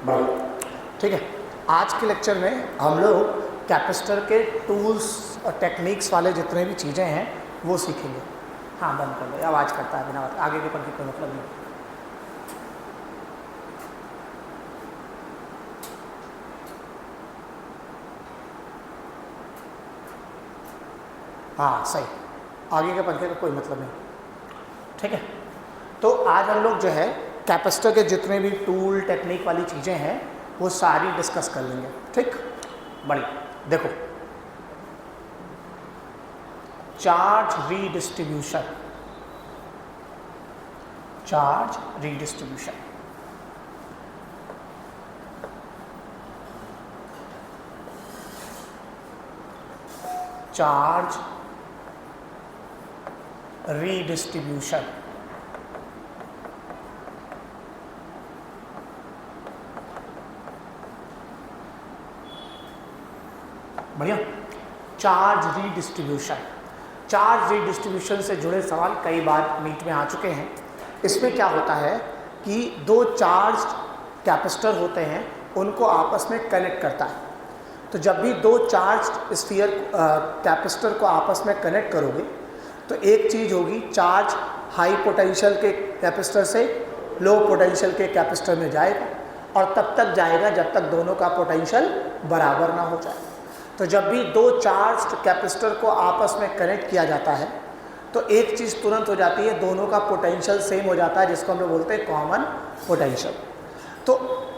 ठीक है, आज के लेक्चर में हम लोग कैपेसिटर के टूल्स और टेक्निक्स वाले जितने भी चीज़ें हैं वो सीखेंगे। हाँ, बंद कर दो, आवाज़ करता है बिना बात, आगे के पढ़ने कोई मतलब नहीं। हाँ सही, आगे के पंखे का कोई मतलब नहीं। ठीक है, तो आज हम लोग जो है कैपेसिटर के जितने भी टूल टेक्निक वाली चीज़ें हैं वो सारी डिस्कस कर लेंगे। ठीक, बढ़िया। देखो, charge redistribution, charge redistribution, charge redistribution. बढ़िया, चार्ज रीडिस्ट्रीब्यूशन। चार्ज रीडिस्ट्रीब्यूशन से जुड़े सवाल कई बार मीट में आ चुके हैं। इसमें क्या होता है कि दो चार्ज कैपेसिटर होते हैं, उनको आपस में कनेक्ट करता है। तो जब भी दो चार्ज स्फीयर कैपेसिटर को आपस में कनेक्ट करोगे तो एक चीज़ होगी, चार्ज हाई पोटेंशियल के कैपेसिटर से लो पोटेंशियल के कैपेसिटर में जाएगा और तब तक जाएगा जब तक दोनों का पोटेंशियल बराबर ना हो जाए। तो जब भी दो चार्ज कैपेसिटर को आपस में कनेक्ट किया जाता है तो एक चीज़ तुरंत हो जाती है, दोनों का पोटेंशियल सेम हो जाता है, जिसको हम लोग बोलते हैं कॉमन पोटेंशियल। तो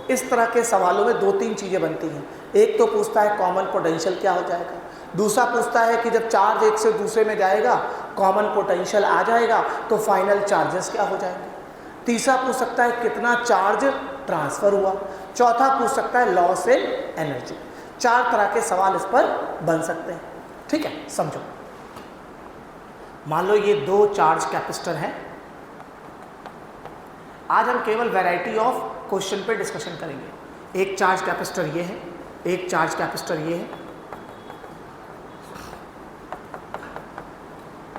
इस तरह के सवालों में दो तीन चीज़ें बनती हैं। एक तो पूछता है कॉमन पोटेंशियल क्या हो जाएगा, दूसरा पूछता है कि जब चार्ज एक से दूसरे में जाएगा कॉमन पोटेंशियल आ जाएगा तो फाइनल चार्जेस क्या हो जाएंगे, तीसरा पूछ सकता है कितना चार्ज ट्रांसफ़र हुआ, चौथा पूछ सकता है लॉस इन एनर्जी। चार तरह के सवाल इस पर बन सकते हैं। ठीक है, समझो। मान लो ये दो चार्ज कैपेसिटर हैं। आज हम केवल वैरायटी ऑफ क्वेश्चन पे डिस्कशन करेंगे। एक चार्ज कैपेसिटर ये है, एक चार्ज कैपेसिटर ये है।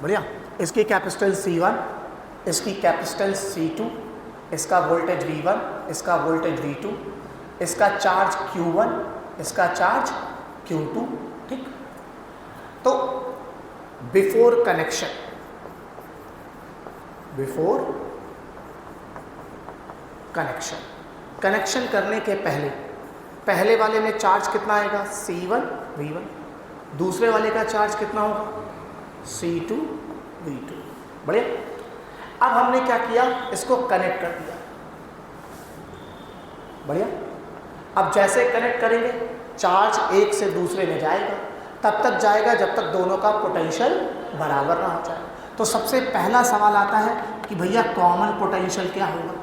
बढ़िया, इसकी कैपेसिटेंस C1, इसकी कैपेसिटेंस C2, इसका वोल्टेज V1, इसका वोल्टेज V2, इसका चार्ज Q1, इसका चार्ज Q2। ठीक, तो before connection, before connection, connection करने के पहले वाले में चार्ज कितना आएगा C1 V1, दूसरे वाले का चार्ज कितना होगा C2 V2। बढ़िया, अब हमने क्या किया, इसको कनेक्ट कर दिया। बढ़िया, अब जैसे कनेक्ट करेंगे चार्ज एक से दूसरे में जाएगा, तब तक जाएगा जब तक दोनों का पोटेंशियल बराबर ना हो जाए। तो सबसे पहला सवाल आता है कि भैया कॉमन पोटेंशियल क्या होगा।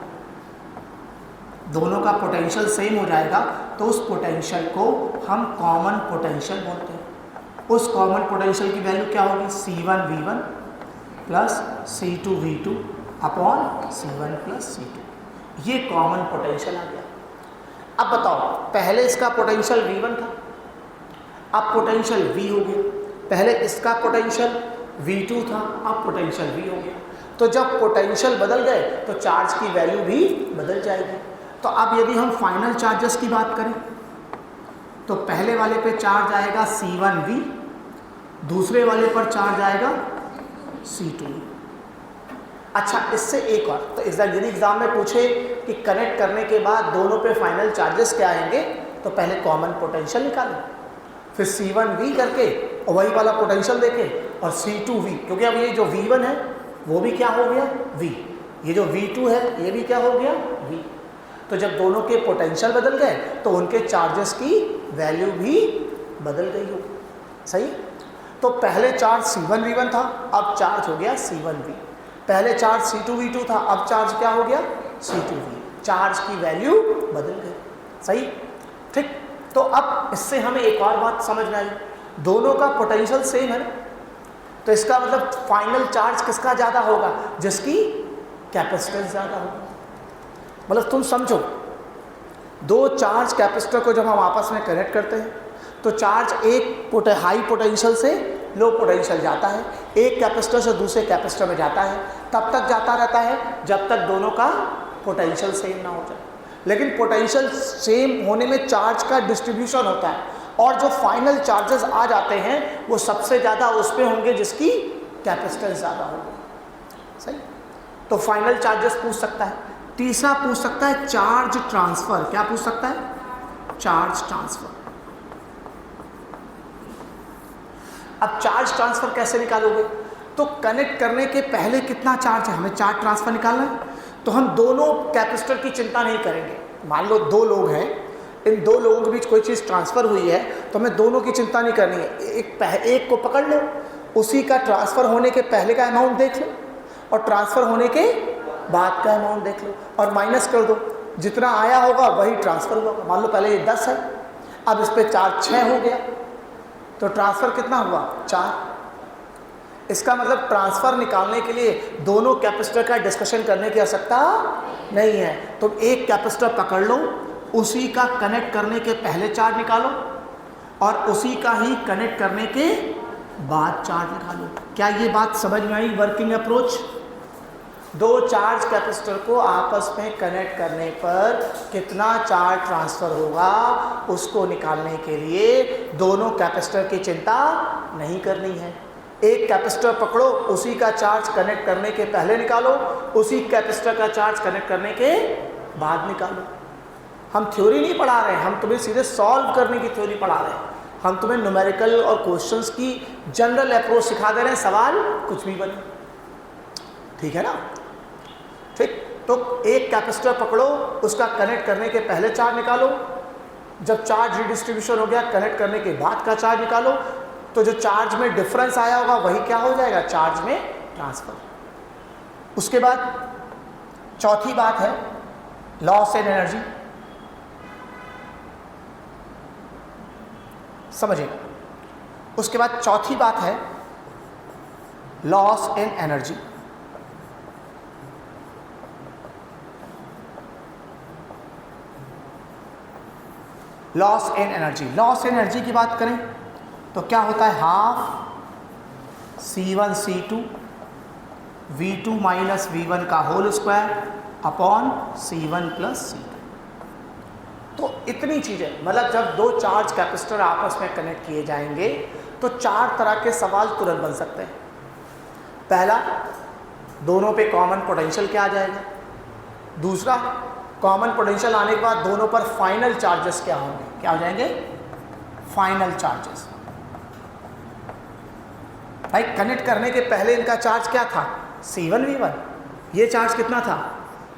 दोनों का पोटेंशियल सेम हो जाएगा तो उस पोटेंशियल को हम कॉमन पोटेंशियल बोलते हैं। उस कॉमन पोटेंशियल की वैल्यू क्या होगी, C1 V1 plus C2 V2 upon C1 plus C2। ये कॉमन पोटेंशियल आ गया। अब बताओ, पहले इसका पोटेंशियल V1 था, अब पोटेंशियल V हो गया। पहले इसका पोटेंशियल V2 था, अब पोटेंशियल V हो गया। तो जब पोटेंशियल बदल गए तो चार्ज की वैल्यू भी बदल जाएगी। तो अब यदि हम फाइनल चार्जेस की बात करें तो पहले वाले पे चार्ज आएगा C1V, दूसरे वाले पर चार्ज आएगा C2। अच्छा, इससे एक और, तो यदि एग्जाम में पूछे कि कनेक्ट करने के बाद दोनों पे फाइनल चार्जेस क्या आएंगे तो पहले कॉमन पोटेंशियल निकालें, फिर C1V करके और वही वाला पोटेंशियल देखें और C2V, क्योंकि अब ये जो V1 है वो भी क्या हो गया V, ये जो V2 है ये भी क्या हो गया V। तो जब दोनों के पोटेंशियल बदल गए तो उनके चार्जेस की वैल्यू भी बदल गई होगी। सही, तो पहले चार्ज C1 V1 था, अब चार्ज हो गया C1V। पहले चार्ज C2 V2 था, अब चार्ज क्या हो गया C2V। चार्ज की वैल्यू बदल गई। सही, ठीक। तो अब इससे हमें एक और बात समझ में आई, दोनों का पोटेंशियल सेम है, तो इसका मतलब फाइनल चार्ज किसका ज़्यादा होगा, जिसकी कैपेसिटेंस ज़्यादा होगा। मतलब तुम समझो, दो चार्ज कैपेसिटर को जब हम आपस में कनेक्ट करते हैं तो चार्ज एक हाई पोटेंशियल से लो पोटेंशियल जाता है, एक कैपेसिटर से दूसरे कैपेसिटर में जाता है, तब तक जाता रहता है जब तक दोनों का पोटेंशियल सेम ना हो जाए। लेकिन पोटेंशियल सेम होने में चार्ज का डिस्ट्रीब्यूशन होता है, और जो फाइनल चार्जेस आ जाते हैं वो सबसे ज़्यादा उस पे होंगे जिसकी कैपेसिटेंस ज़्यादा होगी। सही, तो फाइनल चार्जेस पूछ सकता है। तीसरा पूछ सकता है चार्ज ट्रांसफर। क्या पूछ सकता है? Charge transfer. अब चार्ज ट्रांसफर कैसे निकालोगे? तो कनेक्ट करने के पहले कितना चार्ज है, हमें चार्ज ट्रांसफर निकालना है। तो हम दोनों कैपेसिटर की चिंता नहीं करेंगे। मान लो दो लोग हैं, इन दो लोगों के बीच कोई चीज़ ट्रांसफ़र हुई है तो हमें दोनों की चिंता नहीं करनी है। एक को पकड़ लो, उसी का ट्रांसफ़र होने के पहले का अमाउंट देख लो और ट्रांसफ़र होने के बाद का अमाउंट देख लो और माइनस कर दो। जितना आया होगा वही ट्रांसफ़र होगा। मान लो पहले ये 10 है, अब इस पर चार्ज 6 हो गया, तो ट्रांसफ़र कितना हुआ? 4। इसका मतलब ट्रांसफ़र निकालने के लिए दोनों कैपेसिटर का डिस्कशन करने की आवश्यकता नहीं है। तो एक कैपेसिटर पकड़ लो, उसी का कनेक्ट करने के पहले चार्ज निकालो और उसी का ही कनेक्ट करने के बाद चार्ज निकालो। क्या ये बात समझ में आई? Working approach. दो चार्ज कैपेसिटर को आपस में कनेक्ट करने पर कितना चार्ज ट्रांसफ़र होगा उसको निकालने के लिए दोनों कैपेसिटर की चिंता नहीं करनी है। एक कैपेसिटर पकड़ो, उसी का चार्ज कनेक्ट करने के पहले निकालो, उसी कैपेसिटर का चार्ज कनेक्ट करने के बाद निकालो। हम थ्योरी नहीं पढ़ा रहे हैं, हम तुम्हें सीधे सॉल्व करने की थ्योरी पढ़ा रहे हैं। हम तुम्हें न्यूमेरिकल और क्वेश्चंस की जनरल अप्रोच सिखा दे रहे हैं, सवाल कुछ भी बने। ठीक है ना? ठीक, तो एक कैपेसिटर पकड़ो, उसका कनेक्ट करने के पहले चार्ज निकालो, जब चार्ज रिडिस्ट्रीब्यूशन हो गया कनेक्ट करने के बाद का चार्ज निकालो, तो जो चार्ज में डिफरेंस आया होगा वही क्या हो जाएगा? चार्ज में ट्रांसफर। उसके बाद चौथी बात है लॉस इन एनर्जी। समझिए, उसके बाद चौथी बात है loss in energy. Loss in energy, loss in energy की बात करें तो क्या होता है? Half C1 C2 V2 minus V1 का whole square upon C1 plus C2। तो इतनी चीज़ें, मतलब जब दो चार्ज कैपेसिटर आपस में कनेक्ट किए जाएंगे तो चार तरह के सवाल तुरंत बन सकते हैं। पहला, दोनों पे कॉमन पोटेंशियल क्या आ जाएगा? दूसरा, कॉमन पोटेंशियल आने के बाद दोनों पर फाइनल चार्जेस क्या होंगे? क्या हो जाएंगे? Final charges. भाई कनेक्ट करने के पहले इनका चार्ज क्या था? C1 V1। ये चार्ज कितना था?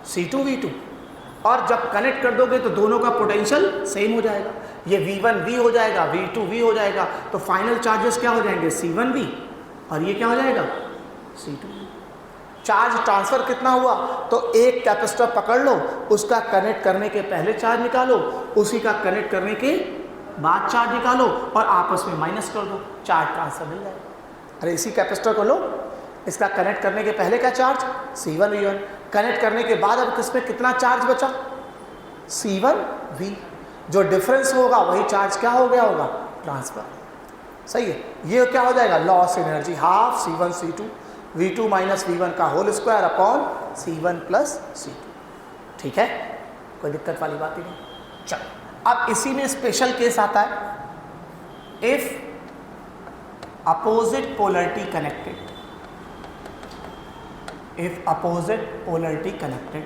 C2 V2। और जब कनेक्ट कर दोगे तो दोनों का पोटेंशियल सेम हो जाएगा। ये V1 V हो जाएगा, V2 V हो जाएगा, तो फाइनल चार्जेस क्या हो जाएंगे? C1 V, और ये क्या हो जाएगा? C2 V। चार्ज ट्रांसफ़र कितना हुआ? तो एक कैपेसिटर पकड़ लो, उसका कनेक्ट करने के पहले चार्ज निकालो, उसी का कनेक्ट करने के बाद चार्ज निकालो और आपस में माइनस कर दो, चार्ज ट्रांसफ़र मिल जाएगा। अरे इसी कैपेसिटर को लो, इसका कनेक्ट करने के पहले का चार्ज C1 V1, कनेक्ट करने के बाद अब किसमें कितना चार्ज बचा? C1 V। जो डिफरेंस होगा वही चार्ज क्या हो गया होगा? ट्रांसफ़र। सही है। ये क्या हो जाएगा? Loss energy, half C1 C2 V2 minus V1 का whole square upon C1 plus C2। ठीक है, कोई दिक्कत वाली बात ही नहीं। चलो, अब इसी में स्पेशल केस आता है, if opposite polarity connected, if opposite polarity connected,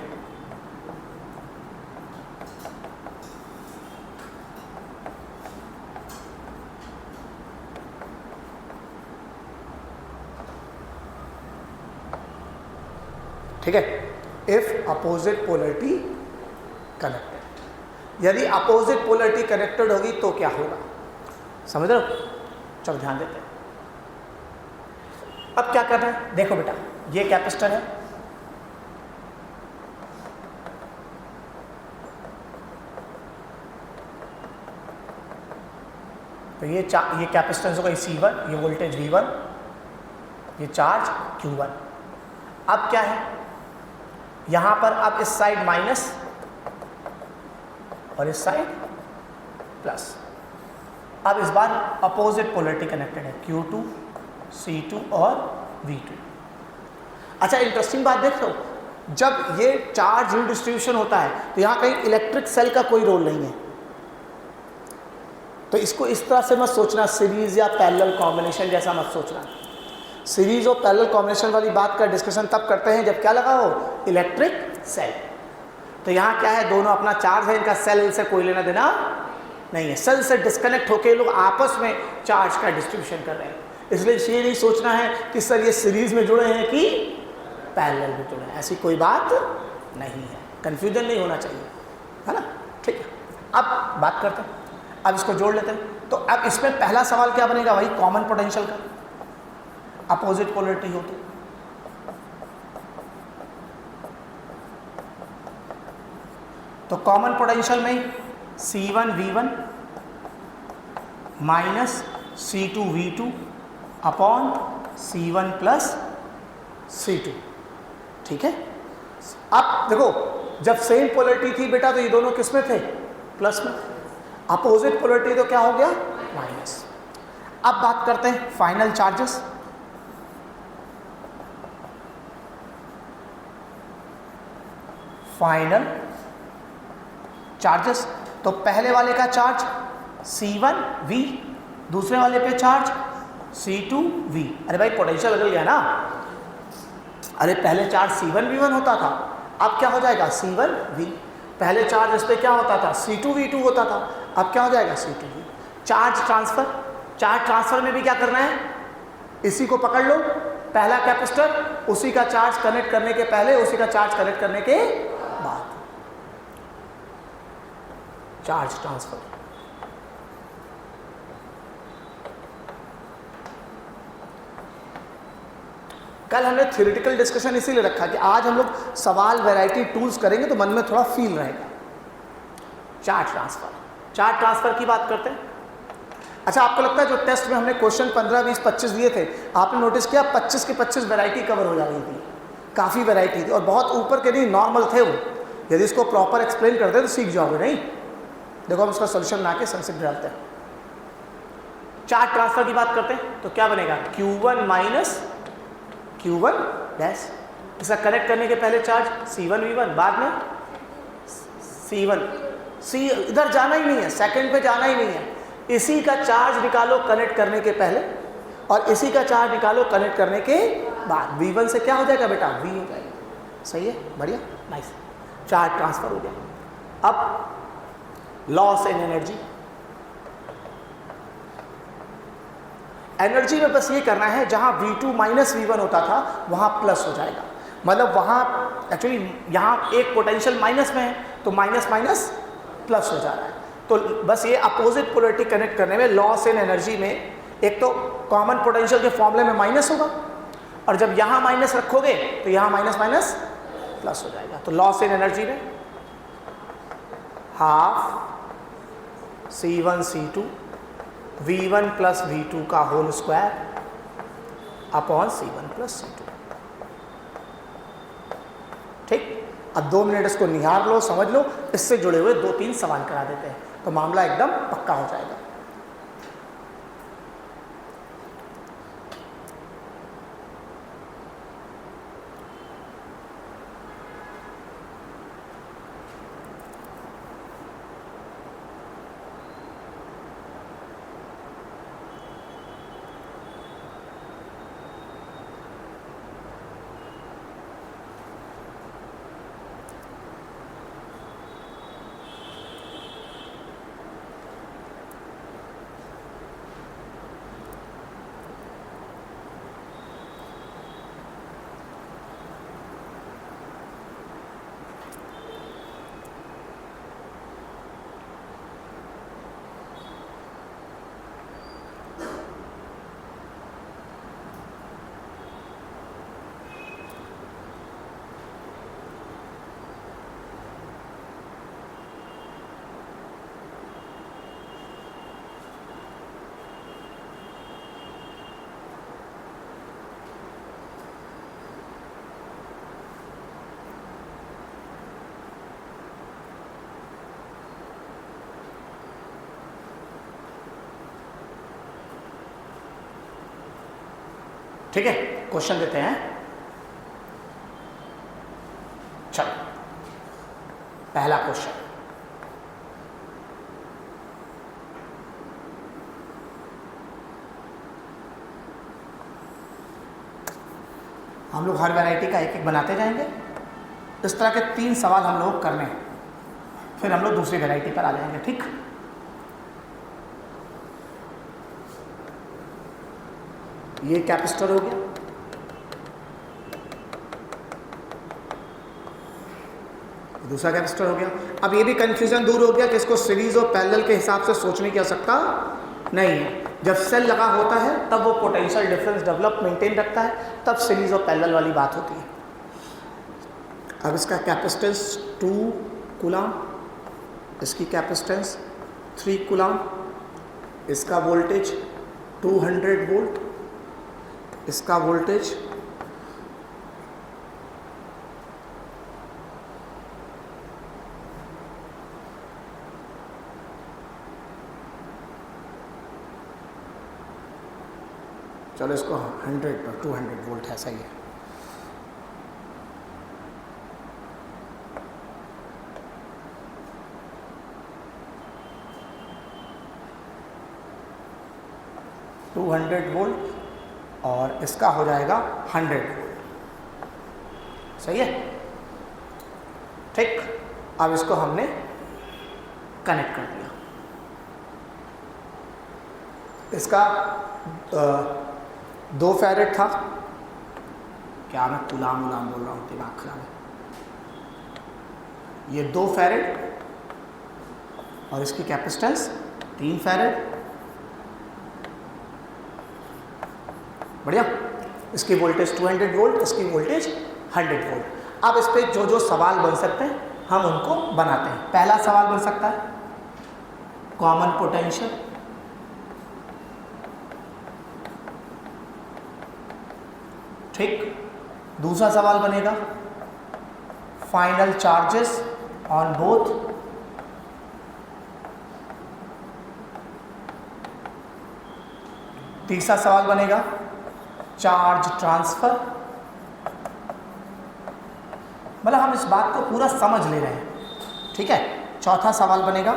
ठीक है, if opposite polarity connected, यदि opposite polarity connected होगी तो क्या होगा? समझ रहे हो? चलो ध्यान देते हैं। अब क्या करना है? देखो बेटा, ये कैपेसिटर है, तो ये कैपेसिटेंस होगा C1, ये वोल्टेज V1, ये चार्ज Q1। अब क्या है? यहां पर अब इस साइड माइनस और इस साइड प्लस। अब इस बार अपोजिट पोलरिटी कनेक्टेड है, Q2 C2 और V2। अच्छा, इंटरेस्टिंग बात देख लो, जब ये चार्ज डिस्ट्रीब्यूशन होता है तो यहाँ कहीं इलेक्ट्रिक सेल का कोई रोल नहीं है। तो इसको इस तरह से मत सोचना सीरीज या पैरेलल कॉम्बिनेशन जैसा मत सोचना। सीरीज और पैरेलल कॉम्बिनेशन वाली बात का डिस्कशन तब करते हैं जब क्या लगा हो, इलेक्ट्रिक सेल। तो यहाँ क्या है, दोनों अपना चार्ज है, इनका सेल से कोई लेना देना नहीं है। सेल से डिस्कनेक्ट होकर लोग आपस में चार्ज का डिस्ट्रीब्यूशन कर रहे हैं। इसलिए ये नहीं सोचना है कि सर ये सीरीज में जुड़े हैं कि पैरेलल में जुड़े हैं, ऐसी कोई बात नहीं है। कंफ्यूजन नहीं होना चाहिए, है ना। ठीक है, अब बात करते हैं, अब इसको जोड़ लेते हैं। तो अब इसमें पहला सवाल क्या बनेगा भाई, कॉमन पोटेंशियल का। अपोजिट पोलैरिटी हो तो कॉमन पोटेंशियल में C1 V1 minus C2 V2 upon C1 plus C2। ठीक है, अब देखो जब सेम पोलैरिटी थी बेटा तो ये दोनों किस में थे, प्लस में। अपोजिट पोलैरिटी तो क्या हो गया, माइनस। अब बात करते हैं फाइनल चार्जेस। फाइनल चार्जेस, तो पहले वाले का चार्ज C1 V, दूसरे वाले पे चार्ज C2 V। अरे भाई पोटेंशियल बदल गया ना। अरे पहले चार्ज C1 V1 होता था, अब क्या हो जाएगा C1 V। पहले चार्ज इस पे क्या होता था, C2 V2 होता था, अब क्या हो जाएगा C2 V। Charge transfer, charge transfer में भी क्या करना है, इसी को पकड़ लो, पहला कैपेसिटर उसी का चार्ज कनेक्ट करने के पहले, उसी का चार्ज कनेक्ट करने के बाद, चार्ज ट्रांसफर। कल हमने थ्योरेटिकल डिस्कशन इसीलिए रखा कि आज हम लोग सवाल वैरायटी टूल्स करेंगे तो मन में थोड़ा फील रहेगा। चार्ज ट्रांसफर, चार्ज ट्रांसफर की बात करते हैं। अच्छा, आपको लगता है जो टेस्ट में हमने क्वेश्चन 15, 20, 25 दिए थे, आपने नोटिस किया 25 के 25 वैरायटी कवर हो जा रही थी, काफ़ी वैरायटी थी और बहुत ऊपर के नहीं, नॉर्मल थे वो। यदि इसको प्रॉपर एक्सप्लेन करते तो सीख जाओगे। नहीं, देखो हम उसका सोल्यूशन ला के संक्षिप्त डालते हैं। चार्ज ट्रांसफर की बात करते हैं तो क्या बनेगा, Q1 माइनस Q1 डैश। इसका कनेक्ट करने के पहले चार्ज C1 V1, बाद में C1 C, इधर जाना ही नहीं है, सेकंड पे जाना ही नहीं है। इसी का चार्ज निकालो कनेक्ट करने के पहले और इसी का चार्ज निकालो कनेक्ट करने के बाद। V1 से क्या हो जाएगा बेटा, V हो जाएगा। सही है, बढ़िया, नाइस। चार्ज ट्रांसफर हो गया। अब लॉस इन एनर्जी। एनर्जी में बस ये करना है, जहां V2 माइनस V1 होता था वहां प्लस हो जाएगा। मतलब वहां एक्चुअली यहाँ एक पोटेंशियल माइनस में है तो माइनस माइनस प्लस हो जा रहा है। तो बस ये अपोजिट पोलैरिटी कनेक्ट करने में लॉस इन एनर्जी में एक तो कॉमन पोटेंशियल के फॉर्मूले में माइनस होगा और जब यहाँ माइनस रखोगे तो यहाँ माइनस माइनस प्लस हो जाएगा। तो लॉस इन एनर्जी में half C1 C2 V1 plus V2 का whole square upon C1 plus C2। ठीक, अब 2 मिनट इसको निहार लो, समझ लो, इससे जुड़े हुए 2-3 सवाल करा देते हैं तो मामला एकदम पक्का हो जाएगा। ठीक है, क्वेश्चन देते हैं। पहला क्वेश्चन। हम लोग हर वैरायटी का एक एक बनाते जाएंगे। इस तरह के 3 सवाल हम लोग करने हैं, फिर हम लोग दूसरी वैरायटी पर आ जाएंगे। ठीक, ये कैपेसिटर हो गया, दूसरा कैपेसिटर हो गया। अब ये भी कंफ्यूजन दूर हो गया कि इसको सीरीज और पैरेलल के हिसाब से सोचने की आवश्यकता नहीं है। जब सेल लगा होता है तब वो पोटेंशियल डिफरेंस डेवलप मेंटेन रखता है, तब सीरीज और पैरेलल वाली बात होती है। अब इसका कैपेसिटेंस 2 कूलम, इसकी कैपेसिटेंस 3 कूलम, इसका वोल्टेज 200 वोल्ट, इसका वोल्टेज 100 पर 200 वोल्ट है, सही है। वोल्ट और इसका हो जाएगा 100 वोल्ट, सही है। ठीक, अब इसको हमने कनेक्ट कर दिया। इसका 2 फैरेड था, क्या मैं कूलाम बोल रहा हूँ, दिमाग खराब है। ये 2 फैरेड और इसकी कैपेसिटेंस 3 फैरेड, बढ़िया। इसकी वोल्टेज 200 वोल्ट, इसकी वोल्टेज 100 वोल्ट। अब इस पे जो जो सवाल बन सकते हैं हम उनको बनाते हैं। पहला सवाल बन सकता है कॉमन पोटेंशियल, ठीक। दूसरा सवाल बनेगा फाइनल चार्जेस ऑन बोथ, तीसरा सवाल बनेगा चार्ज ट्रांसफर। मतलब हम इस बात को पूरा समझ ले रहे हैं, ठीक है। चौथा सवाल बनेगा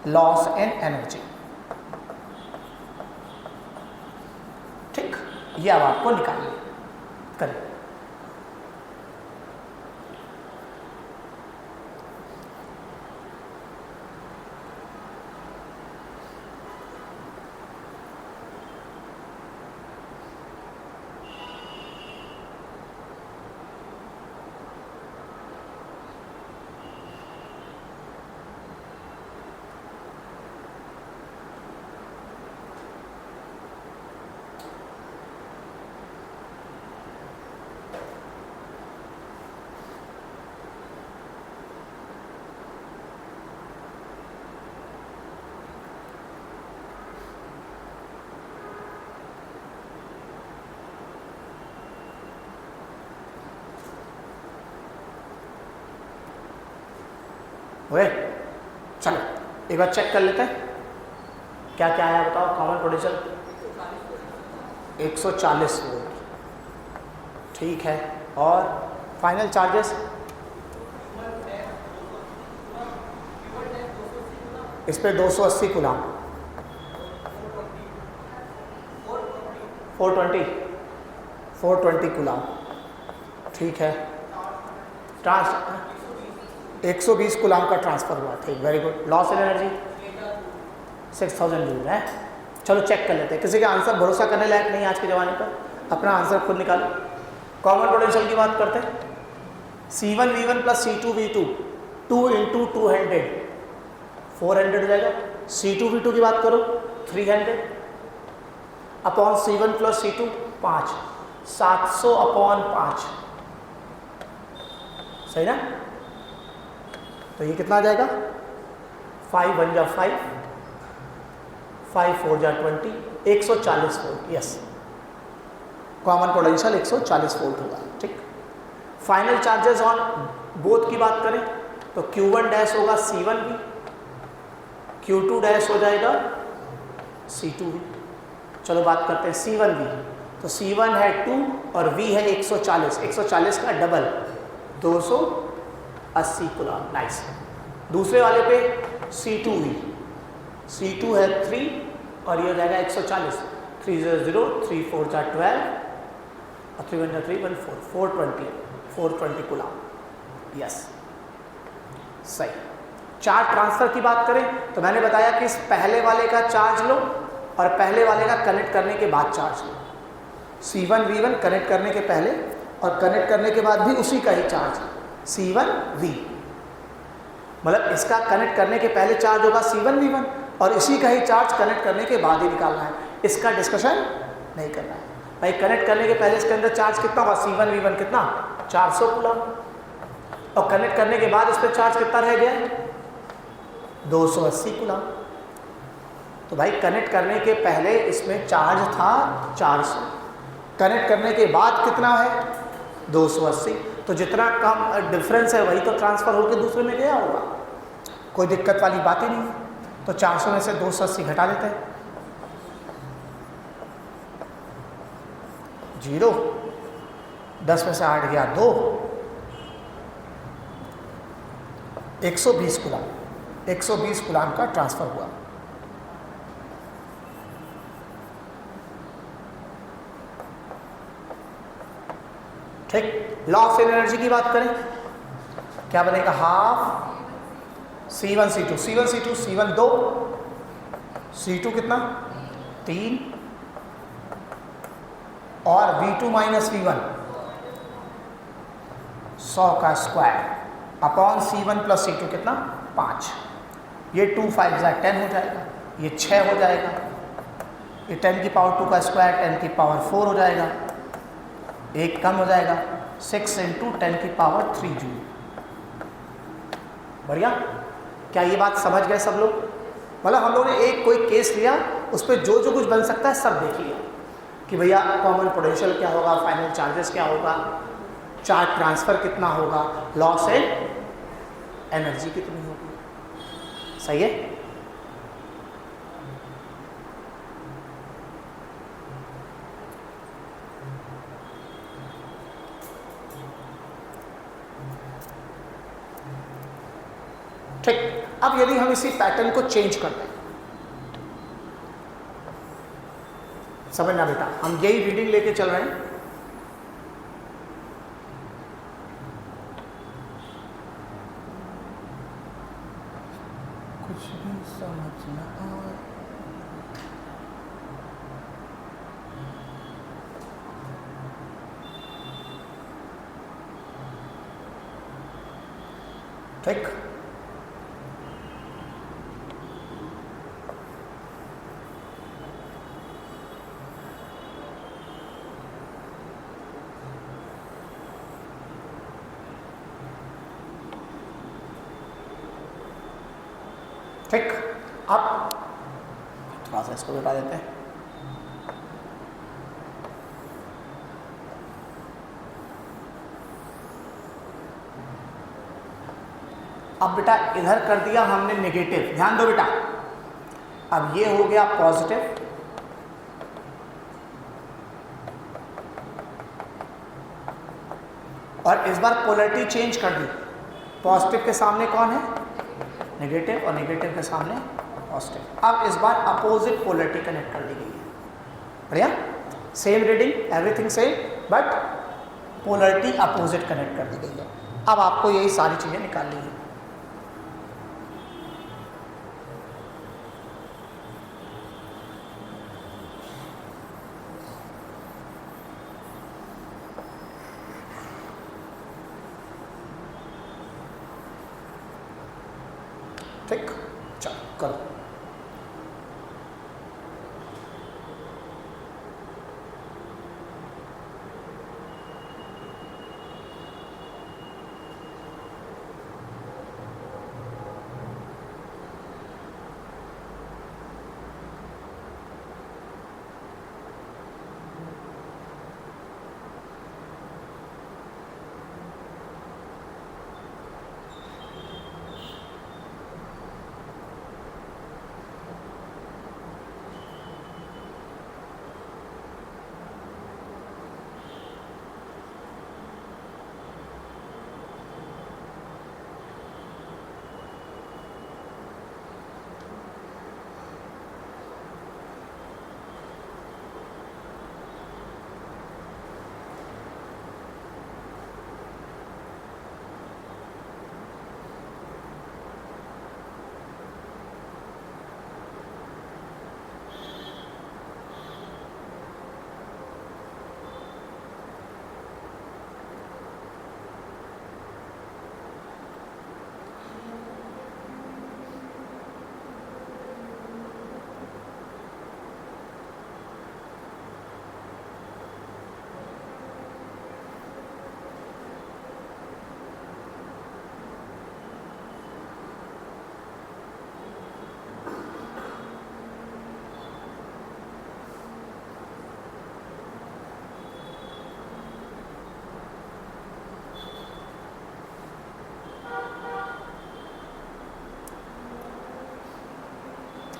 लॉस इन एनर्जी, ठीक। ये अब आपको निकालना करें। ओए चलो एक बार चेक कर लेते हैं क्या क्या आया, बताओ। कॉमन पोटेंशियल 140 वोल्ट, ठीक है। और फाइनल चार्जेस इस पे 280 कूलम, 420 कूलम, ठीक है। 120 कूलम का ट्रांसफर हुआ, ठीक, very good. Loss in energy 6000 joule है। चलो चेक कर लेते हैं, किसी का आंसर भरोसा करने लायक नहीं आज के ज़माने पर, अपना आंसर खुद निकालो। कॉमन पोटेंशियल की बात करते हैं, C1 V1 plus C2 V2 2 × 200 400 हो जाएगा। C2 V2 की बात करो 300 upon C1 plus C2 5, 700 upon 5, सही ना। तो ये कितना आ जाएगा, 5 1 जा 5, 5 4 जा 20, 140 volt, yes. Common potential 140 volt होगा, ठीक। फाइनल चार्जेस ऑन बोथ की बात करें तो Q1 डैश होगा C1V, Q2 डैश हो जाएगा C2V। चलो बात करते हैं C1V, तो C1 है 2 और V है 140, 140 का डबल 200 80 कूलम। नाइस। दूसरे वाले पे C2V, C2 है 3 और ये हो जाएगा 140, 3 0 0, 3 4 12 और 3 1 3 1 4, 420 कूलम। यस, सही। चार्ज ट्रांसफर की बात करें तो मैंने बताया कि इस पहले वाले का चार्ज लो और पहले वाले का कनेक्ट करने के बाद चार्ज लो। C1V1 कनेक्ट करने के पहले और कनेक्ट करने के बाद भी उसी का ही चार्ज C1V, मतलब इसका कनेक्ट करने के पहले चार्ज होगा C1V1 और इसी का ही चार्ज कनेक्ट करने के बाद ही निकालना है। इसका डिस्कशन नहीं करना है भाई। कनेक्ट करने के पहले इसके अंदर चार्ज कितना होगा, C1V1 कितना 400 कूलम, और कनेक्ट करने के बाद इस पर चार्ज कितना रह गया 280 कूलम। तो भाई कनेक्ट करने के पहले इसमें चार्ज था 400, कनेक्ट करने के बाद कितना है 280, तो जितना कम डिफरेंस है वही तो ट्रांसफ़र होकर दूसरे में गया होगा, कोई दिक्कत वाली बात ही नहीं है। तो 400 में से 280 घटा देते हैं, 0, 10 में से 8 गया 2, 120 कूलम, 120 कूलम का ट्रांसफ़र हुआ। ठीक। लॉ ऑफ एनर्जी की बात करें क्या बनेगा, half C1 C2, C1 C2, C1 2, C2 कितना 3 और V2 माइनस V1 100 का square upon C1 plus C2 कितना 5। ये 2 5 10 हो जाएगा, ये 6 हो जाएगा, ये 10 की पावर 2 का स्क्वायर 10 की पावर 4 हो जाएगा, एक कम हो जाएगा 6 इंटू 10 की पावर 3 जूल। बढ़िया। क्या ये बात समझ गए सब लोग? मतलब हम लोगों ने एक कोई केस लिया, उस पर जो जो कुछ बन सकता है सब देख लिया कि भैया कॉमन पोटेंशियल क्या होगा, फाइनल चार्जेस क्या होगा, चार्ज ट्रांसफ़र कितना होगा, लॉस एंड एनर्जी कितनी होगी। सही है। ठीक। अब यदि हम इसी पैटर्न को चेंज कर दें, समझना बेटा, हम यही रीडिंग लेके चल रहे हैं। कुछ भी समझना ठीक। ठीक। अब थोड़ा सा इसको बता देते हैं। अब बेटा इधर कर दिया हमने नेगेटिव, ध्यान दो बेटा, अब ये हो गया पॉजिटिव और इस बार पोलैरिटी चेंज कर दी। पॉजिटिव के सामने कौन है नेगेटिव और नेगेटिव के सामने पॉजिटिव। अब इस बार अपोजिट पोलैरिटी कनेक्ट कर दी गई है। बढ़िया। Same reading, everything same, but polarity opposite connect कर दी गई है। अब आपको यही सारी चीज़ें निकालनी है। ठीक, चलो करो।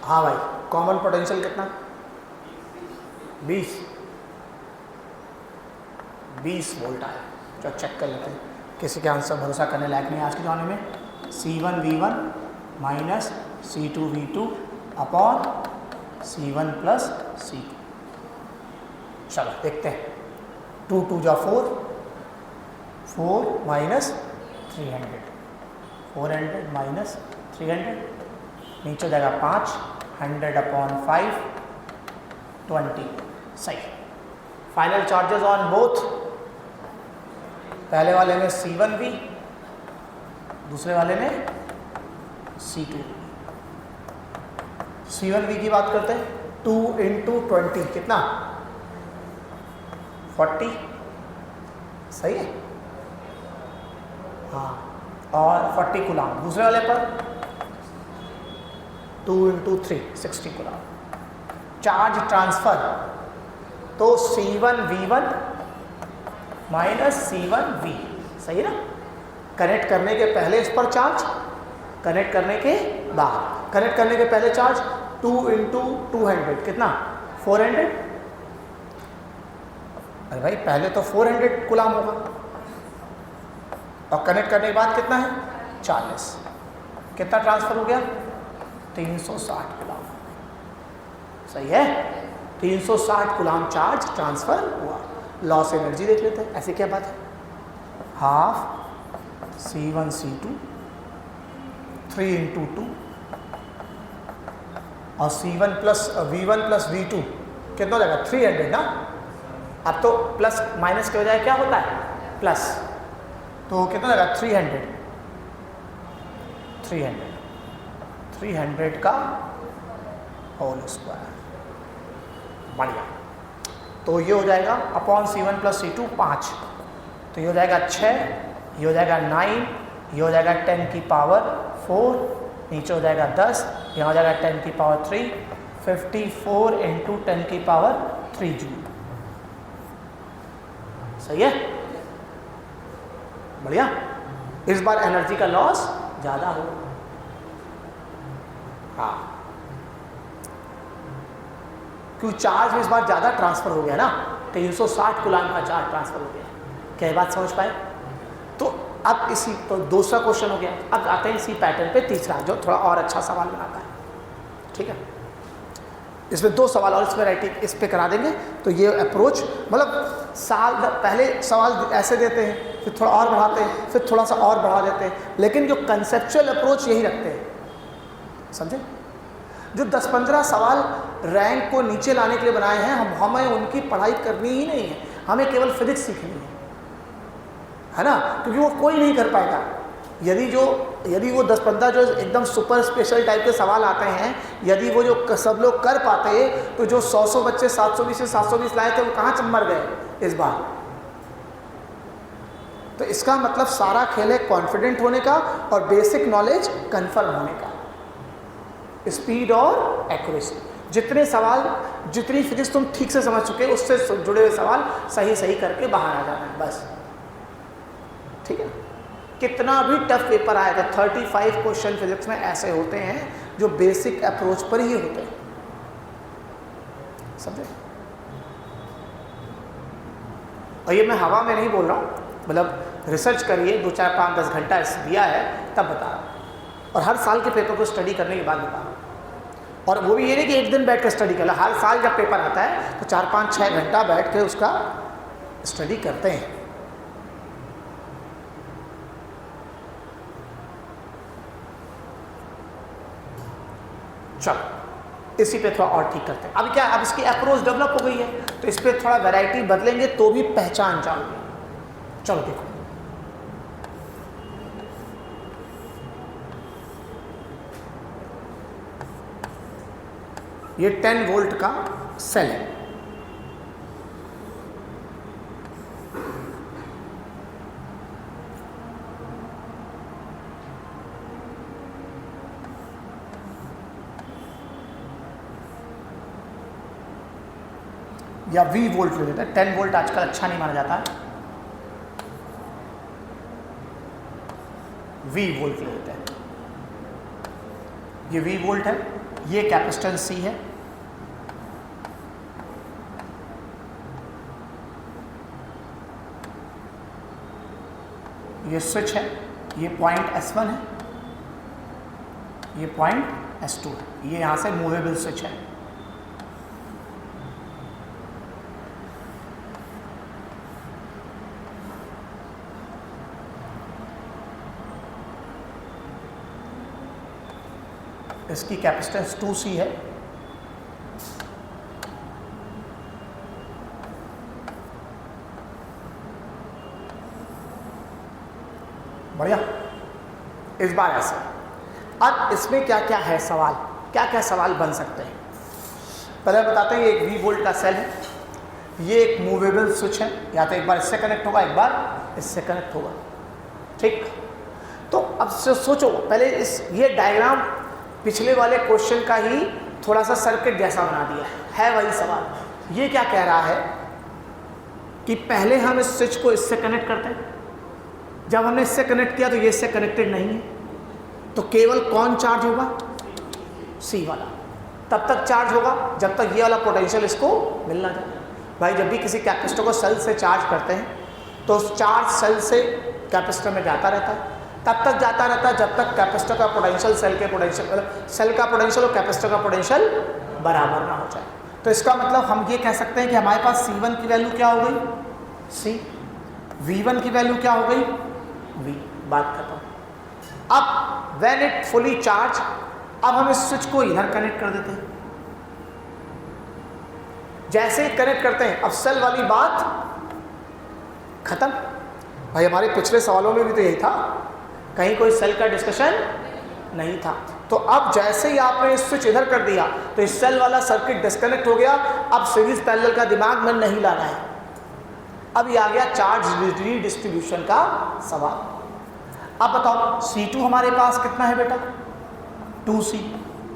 हाँ भाई, कॉमन पोटेंशियल कितना? 20 वोल्ट आया। जो चेक कर लेते हैं, किसी के आंसर भरोसा करने लायक नहीं आज के ज़माने में। C1V1 minus C2V2 upon C1 plus C2। चलो देखते हैं। 2 2 जा 4, 4 माइनस 300, 400 माइनस 300, नीचे जाएगा 5, 100 अपॉन 5, 20। सही। फाइनल चार्जेस ऑन बोथ, पहले वाले में C1V, दूसरे वाले में C2। C1V की बात करते हैं। 2 × 20 कितना? 40। सही है, हाँ। और 40 कूलाम। दूसरे वाले पर 2 × 3 60 कूलाम। चार्ज ट्रांसफर तो C1V1 माइनस C1V। सही ना? कनेक्ट करने के पहले इस पर चार्ज, कनेक्ट करने के बाद। कनेक्ट करने के पहले चार्ज 2 × 200 कितना? 400। अरे भाई पहले तो 400 कूलाम होगा, और कनेक्ट करने के बाद कितना है? 40। कितना ट्रांसफर हो गया? 360 कूलाम। सही है, 360 कूलाम चार्ज ट्रांसफर हुआ। लॉस एनर्जी देख लेते हैं। ऐसे क्या बात है? हाफ C1 C2 3 × 2 और C1 plus V1 plus V2 कितना हो जाएगा? 300 ना। अब तो प्लस माइनस के बजाय क्या होता है? प्लस। तो कितना लगा? 300 का होल स्क्वायर। बढ़िया। तो ये हो जाएगा अपॉन C1 प्लस C2 5, तो ये हो जाएगा 6, ये हो जाएगा 9, ये हो जाएगा 10 की पावर 4, नीचे हो जाएगा 10, यहाँ हो जाएगा 10 की पावर 3, 54 × 10 की पावर 3 जूल। सही है, बढ़िया। इस बार एनर्जी का लॉस ज़्यादा हो। हाँ, क्यों? चार्ज इस बार ज़्यादा ट्रांसफ़र हो गया ना, 360 कूलाम का चार्ज ट्रांसफ़र हो गया। क्या बात समझ पाए? तो अब इसी तो दूसरा क्वेश्चन हो गया। अब आते हैं इसी पैटर्न पे तीसरा, जो थोड़ा और अच्छा सवाल बनाता है। ठीक है, इसमें 2 सवाल और इसमें राइटिंग इस पे करा देंगे। तो ये अप्रोच मतलब पहले सवाल ऐसे देते हैं, फिर थोड़ा और बढ़ाते हैं, फिर थोड़ा सा और बढ़ा देते हैं, लेकिन जो कंसेप्चुअल अप्रोच यही रखते हैं। समझे? जो 10-15 सवाल रैंक को नीचे लाने के लिए बनाए हैं, हमें उनकी पढ़ाई करनी ही नहीं है, हमें केवल फिजिक्स सीखनी है ना? क्योंकि वो कोई नहीं कर पाएगा। यदि वो 10-15 जो एकदम सुपर स्पेशल टाइप के सवाल आते हैं, यदि वो जो सब लोग कर पाते, तो जो 100 बच्चे 720 से 720 लाए थे, वो कहाँ मर गए इस बार? तो इसका मतलब सारा खेल है कॉन्फिडेंट होने का और बेसिक नॉलेज कंफर्म होने का, स्पीड और एक्यूरेसी। जितने सवाल, जितनी फिजिक्स तुम ठीक से समझ चुके, उससे जुड़े हुए सवाल सही करके बाहर आ जाना है बस। ठीक है, कितना भी टफ पेपर आएगा, 35 क्वेश्चन फिजिक्स में ऐसे होते हैं जो बेसिक अप्रोच पर ही होते हैं। समझे? और ये मैं हवा में नहीं बोल रहा हूँ, मतलब रिसर्च करिए, 2, 4, 5, 10 घंटा दिया है तब बता रहा हूँ। और हर साल के पेपर को स्टडी करने के बाद बता रहा हूँ। और वो भी ये नहीं कि एक दिन बैठ कर स्टडी कर, हर साल जब पेपर आता है तो 4, 5, 6 घंटा बैठ के उसका स्टडी करते हैं। चलो इसी पे थोड़ा और ठीक करते हैं। अब क्या, अब इसकी अप्रोच डेवलप हो गई है, तो इस पे थोड़ा वैरायटी बदलेंगे तो भी पहचान जाओगे। चलो देखो, ये 10 वोल्ट का सेल है। या V वोल्ट ले लेते हैं, 10 वोल्ट आजकल अच्छा नहीं माना जाता है, V वोल्ट ले लेते हैं। ये V वोल्ट है, ये कैपेसिटेंस C है, ये स्विच है, ये पॉइंट S1 है, ये पॉइंट S2 है, ये यहाँ से मूवेबल स्विच है। इसकी कैपेसिटेंस 2C है, बढ़िया। इस बार ऐसे, अब इसमें क्या क्या है सवाल, क्या क्या सवाल बन सकते हैं, पहले बताते हैं। ये एक V वोल्ट का सेल है, ये एक मूवेबल स्विच है, या तो एक बार इससे कनेक्ट होगा, एक बार इससे कनेक्ट होगा, ठीक। तो अब सोचो पहले ये डायग्राम पिछले वाले क्वेश्चन का ही थोड़ा सा सर्किट जैसा बना दिया है वही सवाल। ये क्या कह रहा है कि पहले हम इस स्विच को इससे कनेक्ट करते हैं, जब हमने इससे कनेक्ट किया तो ये इससे कनेक्टेड नहीं है, तो केवल कौन चार्ज होगा, C वाला, तब तक चार्ज होगा जब तक ये वाला पोटेंशियल इसको मिल ना जाए। भाई जब भी किसी कैपेसिटर को सेल से चार्ज करते हैं तो उस चार्ज सेल से कैपेसिटर में जाता रहता है, तब तक जाता रहता है जब तक कैपेसिटर का पोटेंशियल सेल के पोटेंशियल, सेल का पोटेंशियल और कैपेसिटर का पोटेंशियल बराबर ना हो जाए। तो इसका मतलब हम ये कह सकते हैं कि हमारे पास C1 की वैल्यू क्या हो गई, C, V1 की वैल्यू क्या हो गई, V, बात खत्म। अब व्हेन इट फुली चार्ज, अब हम इस स्विच को इधर कनेक्ट कर देते हैं। जैसे ही कनेक्ट करते हैं अब सेल वाली बात खत्म। भाई हमारे पिछले सवालों में भी तो यही था, कहीं कोई सेल का डिस्कशन नहीं था। तो अब जैसे ही आपने इस स्विच इधर कर दिया तो इस सेल वाला सर्किट डिस्कनेक्ट हो गया। अब सीरीज पैरेलल का दिमाग में नहीं लाना है, अब ये आ गया चार्ज रीडिस्ट्रीब्यूशन का सवाल। अब बताओ C2 हमारे पास कितना है बेटा, 2C,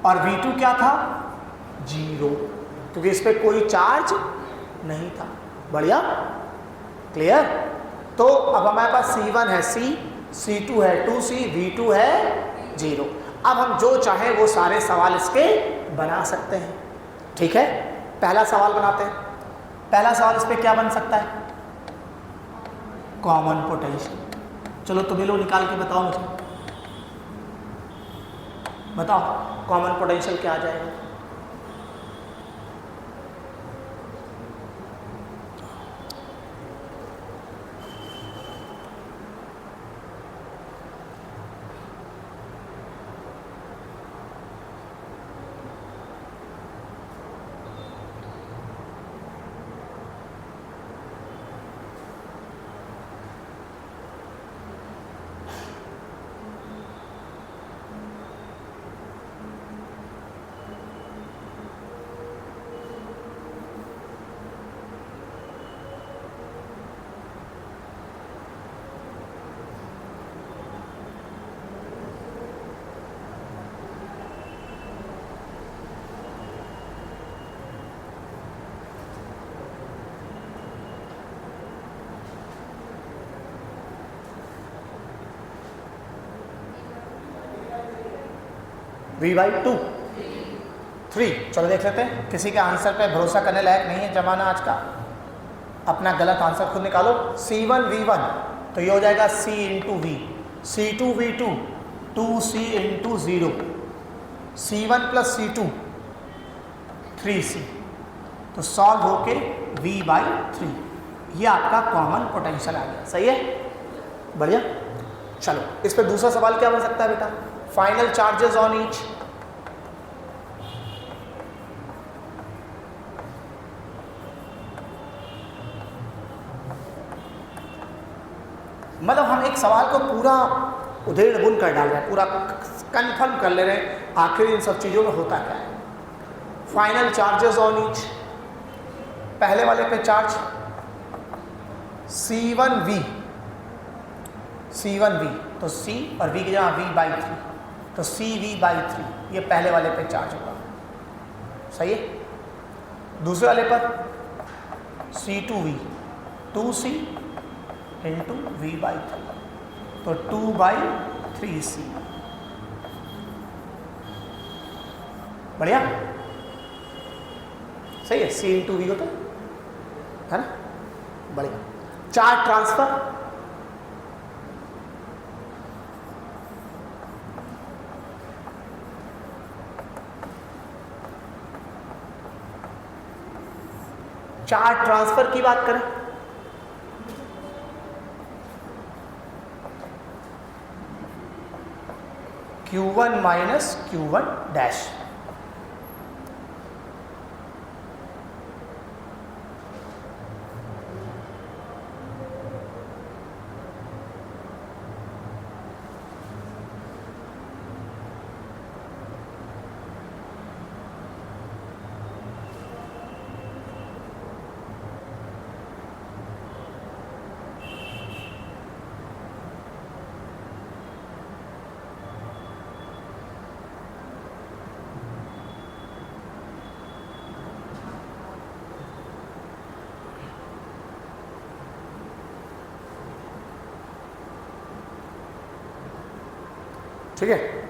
और V2 क्या था, 0, क्योंकि इस पर कोई चार्ज नहीं था। बढ़िया, क्लियर। तो अब हमारे पास C1 है C, C2 है 2C, V2 है 0। अब हम जो चाहें वो सारे सवाल इसके बना सकते हैं, ठीक है। पहला सवाल बनाते हैं। पहला सवाल इस पर क्या बन सकता है, कॉमन पोटेंशियल। चलो तुम्हें लोग निकाल के बताओ मुझे, बताओ कॉमन पोटेंशियल क्या आ जाएगा। V/2, 3। चलो देख लेते हैं, किसी के आंसर पे भरोसा करने लायक नहीं है जमाना आज का, अपना गलत आंसर खुद निकालो। C1 V1 तो ये हो जाएगा C into V, C2 V2 2C into 0, C1 plus C2 3C, तो सॉल्व होके V/3, ये आपका कॉमन पोटेंशियल आ गया। सही है, बढ़िया। चलो इस पर दूसरा सवाल क्या बन सकता है बेटा, फाइनल चार्जेस ऑन ईच। मतलब हम एक सवाल को पूरा उधेड़ बुन कर डाल रहे हैं, पूरा कंफर्म कर ले रहे हैं आखिर इन सब चीज़ों में होता क्या है। फाइनल चार्जेस ऑन ईच, पहले वाले पे चार्ज C1V, तो C और V की जगह V/3, तो CV/3, ये पहले वाले पे चार्ज होगा। सही है। दूसरे वाले पर C2V, 2C इंटू V/3, तो 2/3C। बढ़िया, सही है, C इंटू वी होता है ना, बढ़िया। चार्ज ट्रांसफर, चार्ज ट्रांसफर की बात करें, Q1 माइनस Q1 डैश, ठीक है।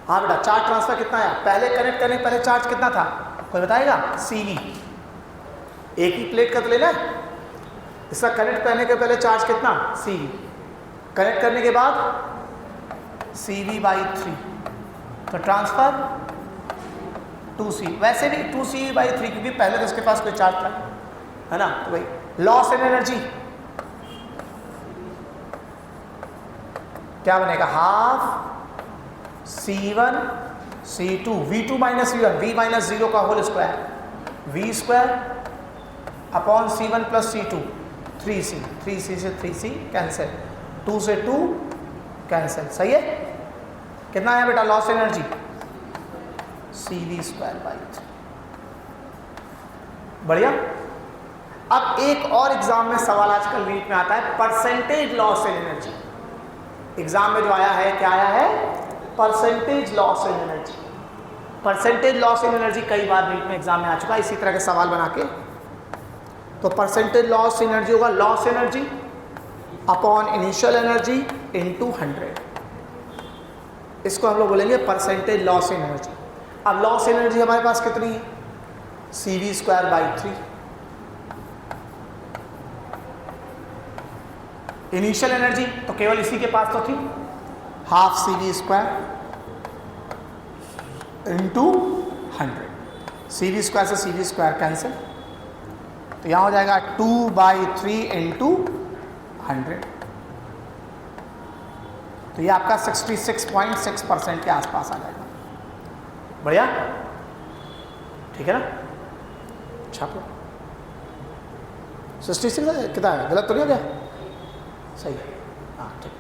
हाँ बेटा, चार्ज ट्रांसफर कितना है, पहले कनेक्ट करने पहले चार्ज कितना था, कोई बताएगा? CV, एक ही प्लेट का तो लेना है, इसका कनेक्ट करने के पहले चार्ज कितना, CV, कनेक्ट करने के बाद CV/3, तो ट्रांसफर 2C, वैसे भी 2CV/3 क्योंकि पहले तो इसके पास कोई चार्ज था, है ना, तो भाई लॉस इन एनर्जी क्या बनेगा, half C1 C2 V2 minus V1, V minus 0 का whole square, V square upon C1 plus C2, 3C, 3C से 3C कैंसिल, 2 से 2 कैंसिल, सही है। कितना है बेटा लॉस एनर्जी, CV²/3, बढ़िया। अब एक और एग्जाम में सवाल आजकल नीट में आता है, percentage loss in energy, exam में जो आया है, क्या आया है, percentage loss in energy. Percentage loss in energy कई बार नीट में एग्जाम में आ चुका है इसी तरह के सवाल बना के। तो परसेंटेज लॉस एनर्जी होगा loss energy upon initial energy into 100, इसको हम लोग बोलेंगे परसेंटेज लॉस इन एनर्जी। अब लॉस एनर्जी हमारे पास कितनी है, CV²/3, इनिशियल एनर्जी तो केवल इसी के पास तो थी, हाफ CV² इंटू 100, CV² से CV² कैंसिल, तो यहाँ हो जाएगा 2/3 इंटू 100, तो ये आपका 66.6% के आसपास आ जाएगा, बढ़िया, ठीक है ना, छापो 66 कितना है, गलत तो नहीं हो गया, सही है, हाँ ठीक।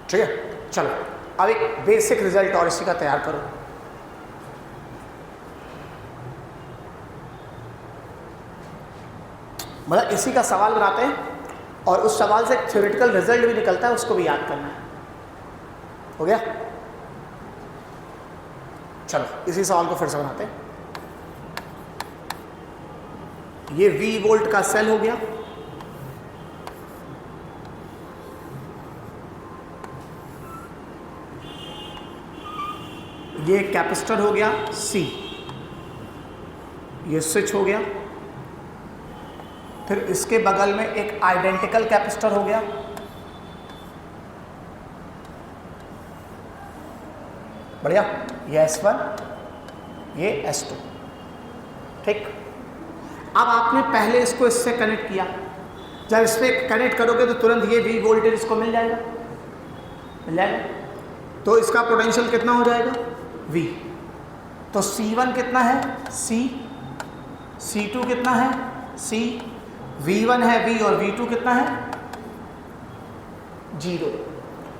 ठीक है, चलो अब एक बेसिक रिजल्ट और इसी का तैयार करो। मतलब इसी का सवाल बनाते हैं और उस सवाल से एक थ्योरेटिकल रिजल्ट भी निकलता है, उसको भी याद करना है, हो गया। चलो इसी सवाल को फिर से बनाते हैं। ये V वोल्ट का सेल हो गया, ये कैपेसिटर हो गया C, ये स्विच हो गया, फिर इसके बगल में एक आइडेंटिकल कैपेसिटर हो गया, बढ़िया, ये S1 ये S2, ठीक। अब आपने पहले इसको इससे कनेक्ट किया, जब इससे कनेक्ट करोगे तो तुरंत ये V वोल्टेज इसको मिल जाएगा, तो इसका पोटेंशियल कितना हो जाएगा V। तो C1 कितना है C, C2 कितना है C, V1 है V और V2 कितना है 0,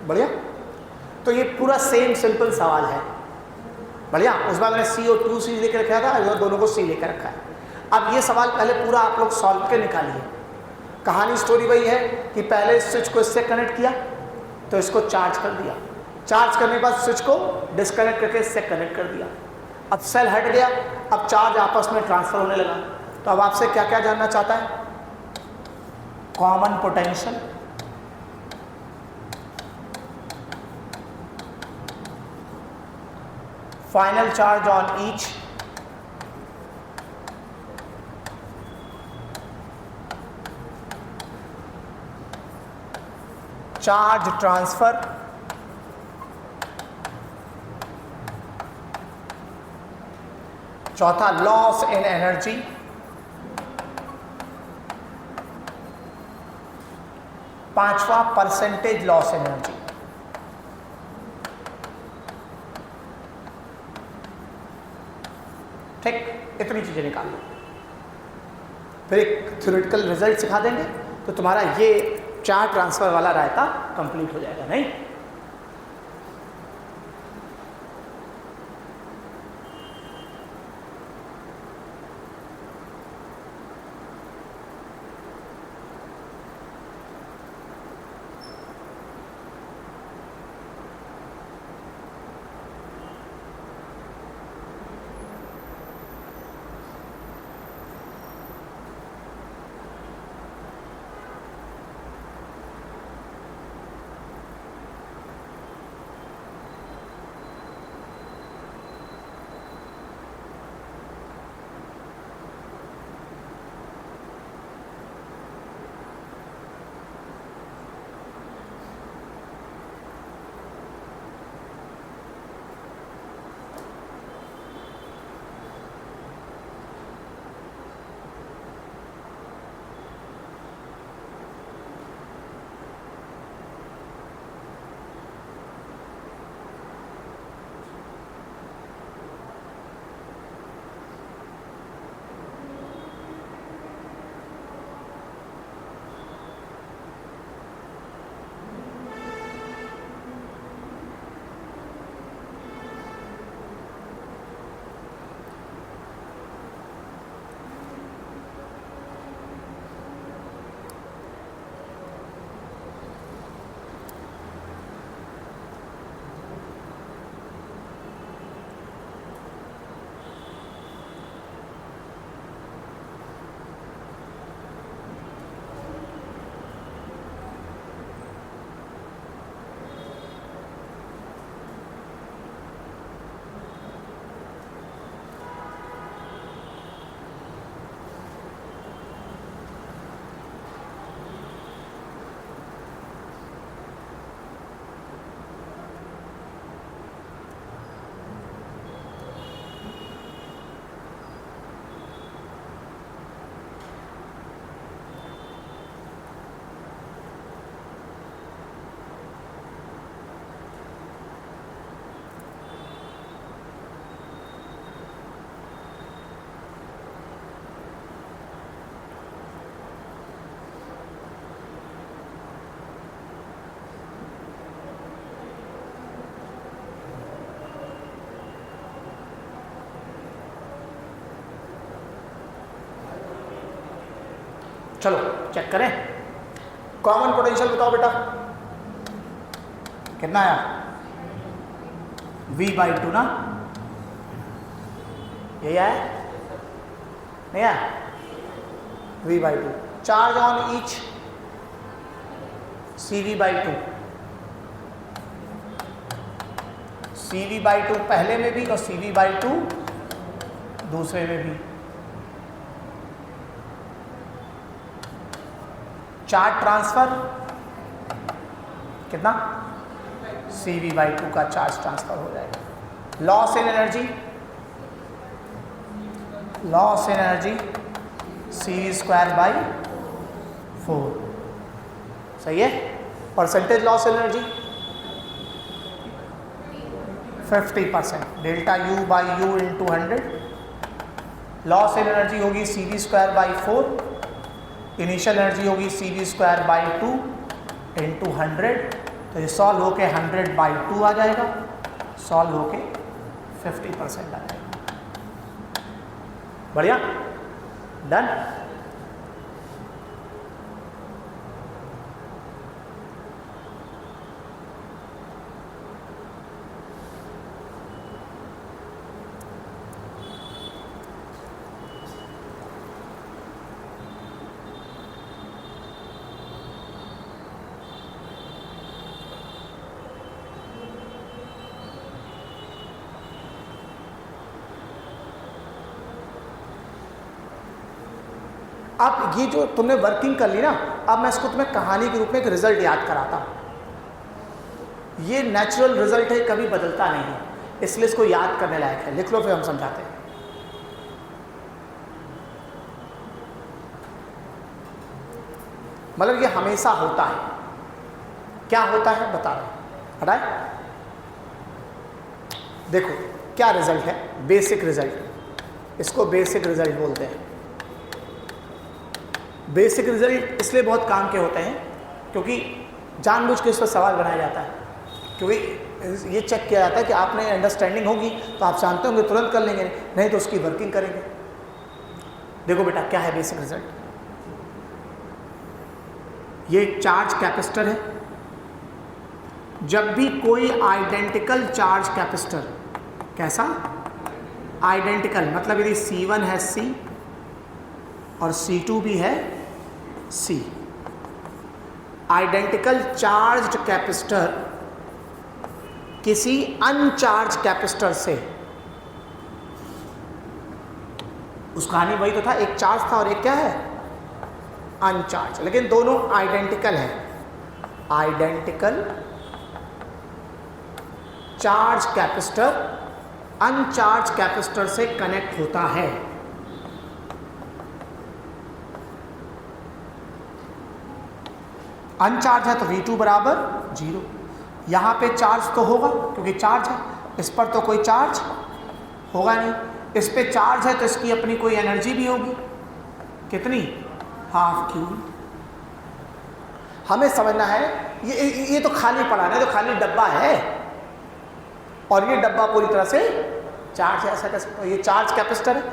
बढ़िया। तो ये पूरा सेम सिंपल सवाल है, बढ़िया। उस बार मैंने C और 2C लेकर रखा था, इधर दोनों को C लेकर रखा है। अब ये सवाल पहले पूरा आप लोग सॉल्व करके निकालिए। कहानी स्टोरी वही है कि पहले इस स्विच को इससे कनेक्ट किया तो इसको चार्ज कर दिया, चार्ज करने के बाद स्विच को डिस्कनेक्ट करके इससे कनेक्ट कर दिया, अब सेल हट गया, अब चार्ज आपस में ट्रांसफर होने लगा। तो अब आपसे क्या क्या जानना चाहता है, common potential, final charge on each, charge transfer, चौथा लॉस इन एनर्जी, पांचवा परसेंटेज लॉस एनर्जी। ठीक, इतनी चीजें निकाल लो, फिर एक थ्योरेटिकल रिजल्ट सिखा देंगे तो तुम्हारा ये चार्ज ट्रांसफर वाला रायता कंप्लीट हो जाएगा। नहीं, चलो चेक करें। कॉमन पोटेंशियल बताओ बेटा, कितना आया V/2 ना, यही आया नहीं आया V/2। Charge on each CV/2, CV/2 पहले में भी और CV/2 दूसरे में भी। चार्ज ट्रांसफर कितना, CV/2 का चार्ज ट्रांसफर हो जाएगा। लॉस इन एनर्जी CV²/4, सही है। Percentage loss energy 50%, delta U/U into 100। Loss in energy होगी CV²/4, इनिशियल एनर्जी होगी CV²/2 इंटू 100। तो ये सॉल्व होके 100/2 आ जाएगा, सॉल्व होके 50% आ जाएगा। बढ़िया, डन। अब ये जो तुमने वर्किंग कर ली ना, अब मैं इसको तुम्हें कहानी के रूप में एक रिजल्ट याद कराता हूँ। ये नेचुरल रिजल्ट है, कभी बदलता नहीं है, इसलिए इसको याद करने लायक है। लिख लो फिर हम समझाते हैं। मतलब ये हमेशा होता है। क्या होता है बता रहे, हटाए। देखो क्या रिजल्ट है, बेसिक रिजल्ट, इसको बेसिक रिजल्ट बोलते हैं। बेसिक रिजल्ट इसलिए बहुत काम के होते हैं क्योंकि जानबूझ के इस पर सवाल बनाया जाता है, क्योंकि ये चेक किया जाता है कि आपने अंडरस्टैंडिंग होगी तो आप जानते होंगे तुरंत कर लेंगे, नहीं तो उसकी वर्किंग करेंगे। देखो बेटा क्या है बेसिक रिजल्ट, ये चार्ज कैपेसिटर है। जब भी कोई आइडेंटिकल चार्ज कैपेसिटर, कैसा आइडेंटिकल, मतलब यदि C1 है C और C2 भी है C, आइडेंटिकल चार्ज्ड कैपेसिटर किसी अनचार्ज कैपेसिटर से, उस कहानी वही तो था, एक चार्ज था और एक क्या है अनचार्ज, लेकिन दोनों आइडेंटिकल है। आइडेंटिकल चार्ज कैपेसिटर अनचार्ज कैपेसिटर से कनेक्ट होता है। अनचार्ज है तो V2 बराबर 0। यहाँ पे चार्ज तो होगा क्योंकि चार्ज है, इस पर तो कोई चार्ज होगा नहीं, इस पे चार्ज है तो इसकी अपनी कोई एनर्जी भी होगी, कितनी, हाफ Q। हमें समझना है ये तो खाली पड़ा है, तो खाली डब्बा है और ये डब्बा पूरी तरह से चार्ज है, ऐसा कैसे। ये चार्ज कैपेसिटर है,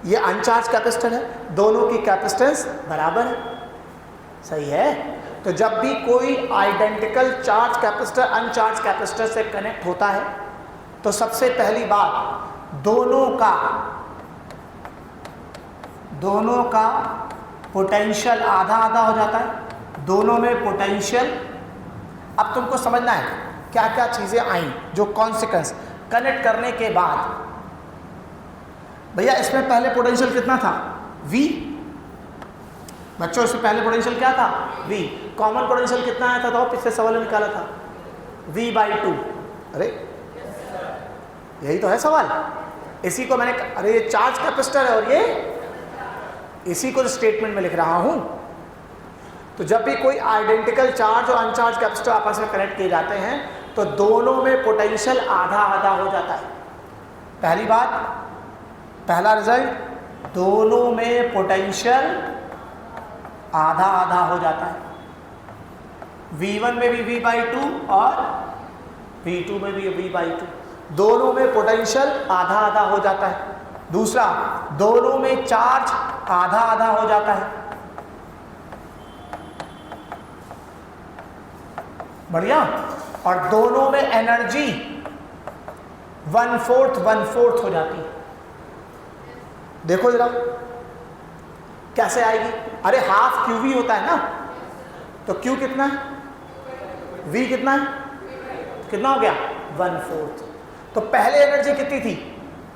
ये अनचार्ज कैपेसिटर है, दोनों की कैपेसिटेंस बराबर है, सही है। तो जब भी कोई आइडेंटिकल चार्ज कैपेसिटर अनचार्ज कैपेसिटर से कनेक्ट होता है तो सबसे पहली बात दोनों का पोटेंशियल आधा आधा हो जाता है, दोनों में पोटेंशियल। अब तुमको समझना है क्या क्या चीज़ें आई जो कॉन्सिक्वेंस कनेक्ट करने के बाद। भैया इसमें पहले पोटेंशियल कितना था, V। बच्चों इससे पहले पोटेंशियल क्या था, V। कॉमन पोटेंशियल कितना आया था, तो पिछले सवाल में निकाला था V/2। अरे यही तो है सवाल, इसी को मैंने, अरे ये चार्ज कैपेसिटर है और ये इसी को स्टेटमेंट में लिख रहा हूं। तो जब भी कोई आइडेंटिकल चार्ज और अनचार्ज कैपेसिटर आपस में कनेक्ट किए जाते हैं तो दोनों में पोटेंशियल आधा आधा हो जाता है। पहली बात, पहला रिजल्ट, दोनों में पोटेंशियल आधा आधा हो जाता है। V1 में भी V/2 और V2 में भी V/2, दोनों में पोटेंशियल आधा आधा हो जाता है। दूसरा, दोनों में चार्ज आधा आधा हो जाता है। बढ़िया। और दोनों में एनर्जी 1/4 हो जाती है। देखो जरा कैसे आएगी, अरे हाफ QV होता है ना, तो Q कितना है, V कितना है, कितना हो गया 1/4। तो पहले एनर्जी कितनी थी,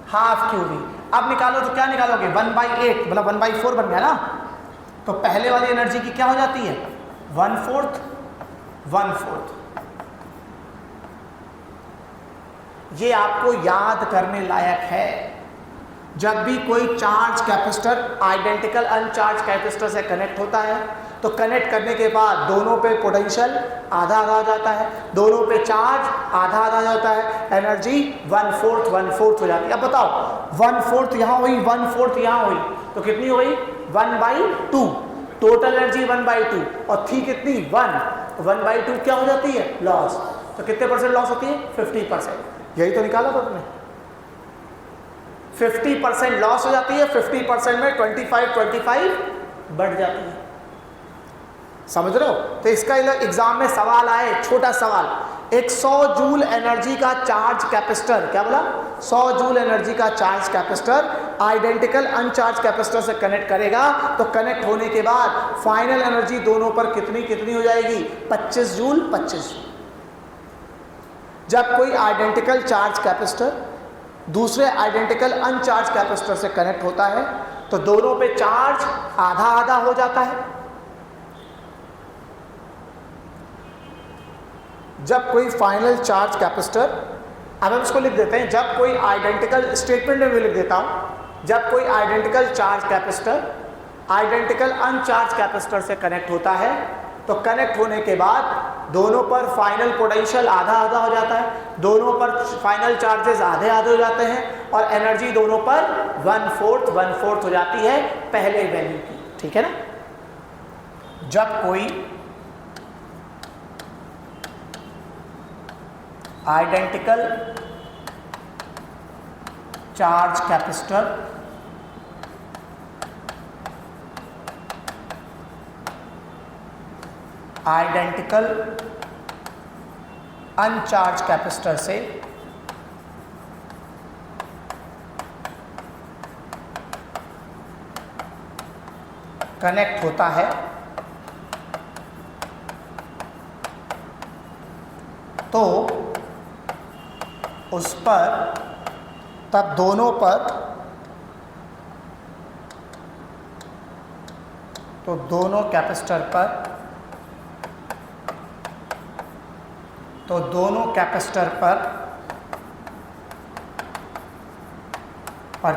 हाफ QV। अब निकालो तो क्या निकालोगे, 1/8, मतलब 1/4 बन गया ना। तो पहले वाली एनर्जी की क्या हो जाती है, 1/4 1/4। ये आपको याद करने लायक है। जब भी कोई चार्ज कैपेसिटर आइडेंटिकल अनचार्ज कैपेसिटर से कनेक्ट होता है तो कनेक्ट करने के बाद दोनों पे पोटेंशियल आधा आधा हो जाता है, दोनों पे चार्ज आधा आधा हो जाता है, एनर्जी 1/4 हो जाती है। अब बताओ 1/4 यहाँ हुई, 1/4 यहाँ हुई, तो कितनी हो गई 1/2। टोटल एनर्जी 1/2 और थी कितनी 1/2 क्या हो जाती है लॉस। तो कितने परसेंट लॉस होती है 50%। यही तो निकाला था तुमने, 50% लॉस हो जाती है। 50% में 25 बढ़ जाती है। समझ रहे हो? तो इसका एग्जाम में सवाल आए, छोटा सवाल, एक 100 जूल एनर्जी का चार्ज कैपेसिटर, क्या बोला 100 जूल एनर्जी का चार्ज कैपेसिटर आइडेंटिकल अनचार्ज कैपेसिटर से कनेक्ट करेगा तो कनेक्ट होने के बाद फाइनल एनर्जी दोनों पर कितनी हो जाएगी 25 जूल 25 जूल। जब कोई आइडेंटिकल चार्ज कैपेसिटर दूसरे आइडेंटिकल अनचार्ज कैपेसिटर से कनेक्ट होता है तो दोनों पे चार्ज आधा आधा हो जाता है। जब कोई फाइनल चार्ज कैपेसिटर, अब हम इसको लिख देते हैं, जब कोई आइडेंटिकल, स्टेटमेंट में भी लिख देता हूं, जब कोई identical charge capacitor identical अनचार्ज capacitor से कनेक्ट होता है तो कनेक्ट होने के बाद दोनों पर फाइनल पोटेंशियल आधा आधा हो जाता है, दोनों पर फाइनल चार्जेस आधे आधे हो जाते हैं और एनर्जी दोनों पर 1/4 हो जाती है पहले वैल्यू की। ठीक है ना? जब कोई identical charge capacitor identical अनचार्ज capacitor से कनेक्ट होता है तो उस पर तब दोनों पर तो दोनों कैपेसिटर पर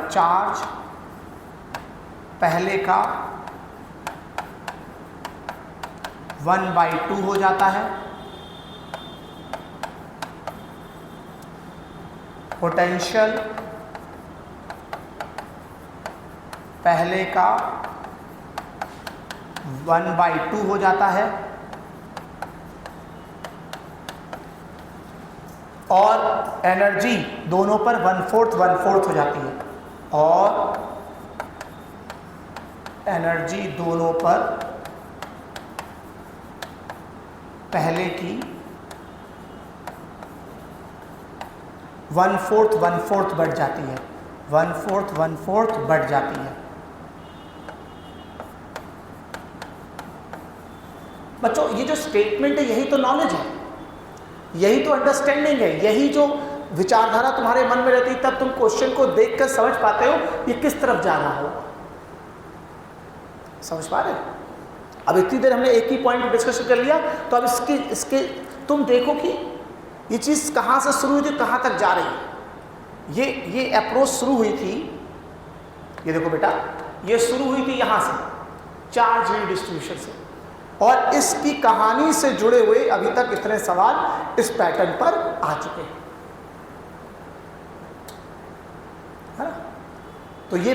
चार्ज पहले का 1/2 हो जाता है, पोटेंशियल पहले का 1/2 हो जाता है और एनर्जी दोनों पर 1/4 हो जाती है और एनर्जी दोनों पर पहले की 1/4 बढ़ जाती है, 1/4 बढ़ जाती है। बच्चों ये जो स्टेटमेंट है यही तो नॉलेज है, यही तो अंडरस्टैंडिंग है, यही जो विचारधारा तुम्हारे मन में रहती है, तब तुम क्वेश्चन को देखकर समझ पाते हो ये किस तरफ जा रहा हो। समझ पा रहे? अब इतनी देर हमने एक ही पॉइंट डिस्कशन कर लिया तो अब इसके तुम देखो कि ये चीज़ कहाँ से शुरू हुई थी कहाँ तक जा रही है। ये अप्रोच शुरू हुई थी, ये देखो बेटा, ये शुरू हुई थी यहाँ से चार्ज डिस्ट्रीब्यूशन से और इसकी कहानी से जुड़े हुए अभी तक इतने सवाल इस पैटर्न पर आ चुके हैं, है ना? तो ये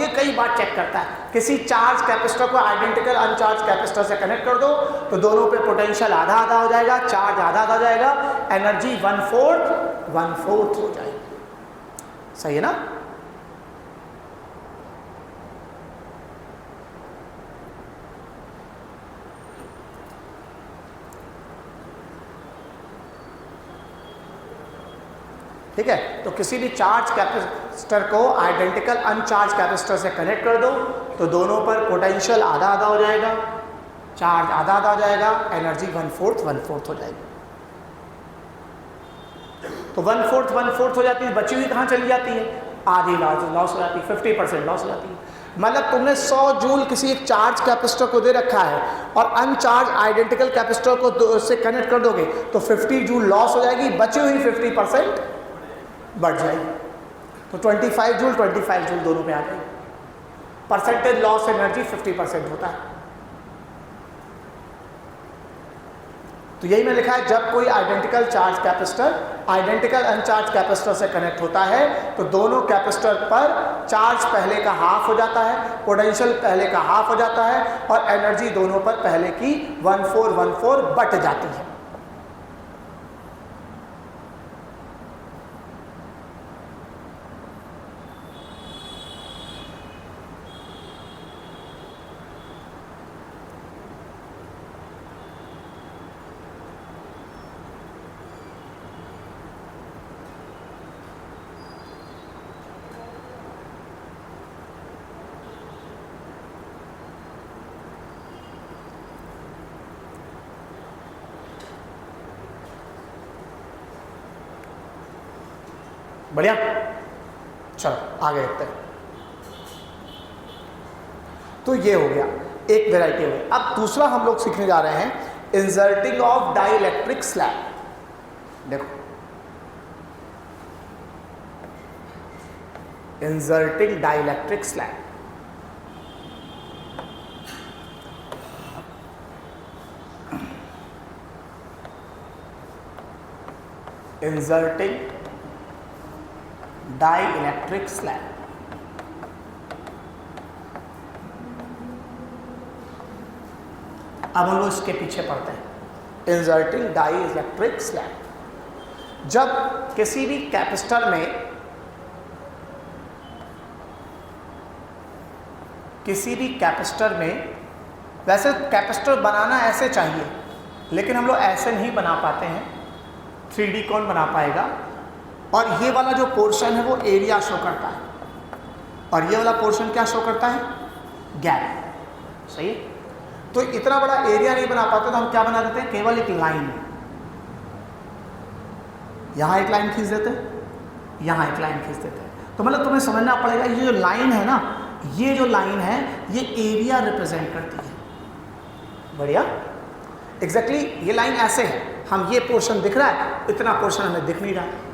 कई बार चेक करता है। किसी चार्ज कैपेसिटर को आइडेंटिकल अनचार्ज कैपेसिटर से कनेक्ट कर दो तो दोनों पे पोटेंशियल आधा आधा हो जाएगा, चार्ज आधा आधा हो जाएगा, एनर्जी 1/4 हो जाएगी। सही है ना? ठीक है? तो किसी भी चार्ज कैपेसिटर को आइडेंटिकल अनचार्ज कैपेसिटर से कनेक्ट कर दो तो दोनों पर पोटेंशियल आधा आधा हो जाएगा, चार्ज आधा आधा हो जाएगा, एनर्जी 1/4 हो जाएगी। तो 1/4 हो जाती है, बची हुई कहाँ चली जाती है? आधी लॉस हो जाती है, 50% लॉस हो जाती है। मतलब तुमने 100 जूल किसी एक चार्ज कैपेसिटर को दे रखा है और अनचार्ज आइडेंटिकल कैपेसिटर को से कनेक्ट कर दोगे तो 50 जूल लॉस हो जाएगी, बची हुई 50% बढ़ जाएगी। तो 25 जूल दोनों पे आ जाएगी। परसेंटेज लॉस एनर्जी 50% होता है। तो यही में लिखा है, जब कोई identical charge capacitor identical अनचार्ज capacitor से कनेक्ट होता है तो दोनों कैपेसिटर पर चार्ज पहले का हाफ हो जाता है, पोटेंशियल पहले का हाफ हो जाता है और एनर्जी दोनों पर पहले की 1414 बट जाती है। बढ़िया, चलो आगे देखते हैं। तो ये हो गया, एक वैरायटी हो गई। अब दूसरा हम लोग सीखने जा रहे हैं इंसर्टिंग ऑफ डाइइलेक्ट्रिक स्लैब। देखो, inserting dielectric slab. Inserting dielectric slab. अब हम लोग इसके पीछे पढ़ते हैं। इंसर्टिंग डाइइलेक्ट्रिक स्लैब, जब किसी भी कैपेसिटर में वैसे कैपेसिटर बनाना ऐसे चाहिए, लेकिन हम लोग ऐसे नहीं बना पाते हैं। 3D कौन बना पाएगा? और ये वाला जो पोर्शन है वो एरिया शो करता है और ये वाला पोर्शन क्या शो करता है? गैप। सही है? तो इतना बड़ा एरिया नहीं बना पाते तो हम क्या बना देते हैं? केवल एक लाइन, यहाँ एक लाइन खींच देते हैं, यहाँ एक लाइन खींच देते हैं। तो मतलब तुम्हें समझना पड़ेगा, ये जो लाइन है ना, ये जो लाइन है ये एरिया रिप्रेजेंट करती है। बढ़िया, एग्जैक्टली ये लाइन ऐसे है, हम ये पोर्शन दिख रहा है, इतना पोर्शन हमें दिख नहीं रहा है।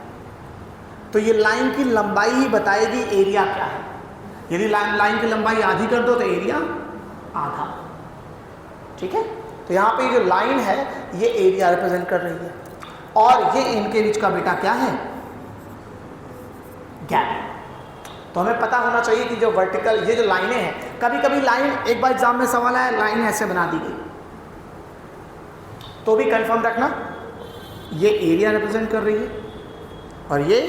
तो ये लाइन की लंबाई ही बताएगी एरिया क्या है। यदि लाइन की लंबाई आधी कर दो तो एरिया आधा। ठीक है? तो यहाँ पे जो लाइन है ये एरिया रिप्रेजेंट कर रही है और ये इनके बीच का बेटा क्या है? गैप। तो हमें पता होना चाहिए कि जो वर्टिकल ये जो लाइनें हैं, कभी कभी लाइन, एक बार एग्जाम में सवाल आया लाइन ऐसे बना दी गई, तो भी कंफर्म रखना ये एरिया रिप्रेजेंट कर रही है और ये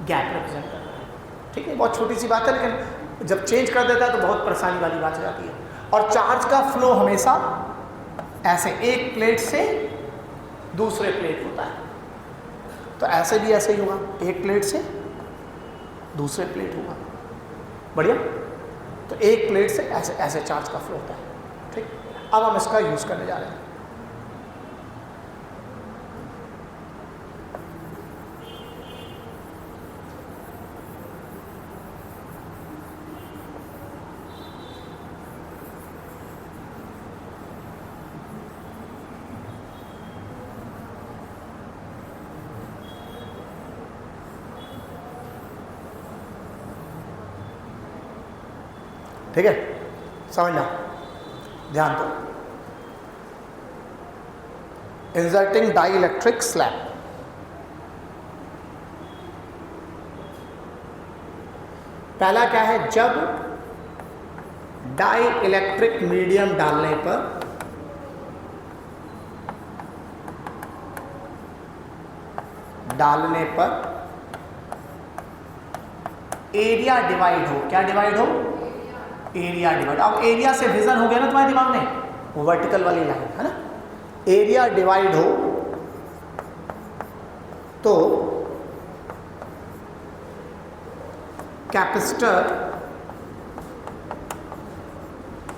गैप रिप्रेजेंट कर रहा है। ठीक है, बहुत छोटी सी बात है, लेकिन जब चेंज कर देता है तो बहुत परेशानी वाली बात हो जाती है। और चार्ज का फ्लो हमेशा ऐसे एक प्लेट से दूसरे प्लेट होता है, तो ऐसे भी ऐसे ही होगा, एक प्लेट से दूसरे प्लेट होगा। बढ़िया, तो एक प्लेट से ऐसे ऐसे चार्ज का फ्लो होता है। ठीक, अब हम इसका यूज करने जा रहे हैं। ठीक है, समझना, ध्यान दो। Inserting dielectric slab. पहला क्या है? जब डाइइलेक्ट्रिक मीडियम डालने पर एरिया डिवाइड हो। क्या डिवाइड हो? Area divide. अब एरिया से विजन हो गया ना तुम्हारे दिमाग में, वो वर्टिकल वाली लाइन है ना। एरिया डिवाइड हो तो कैपेसिटर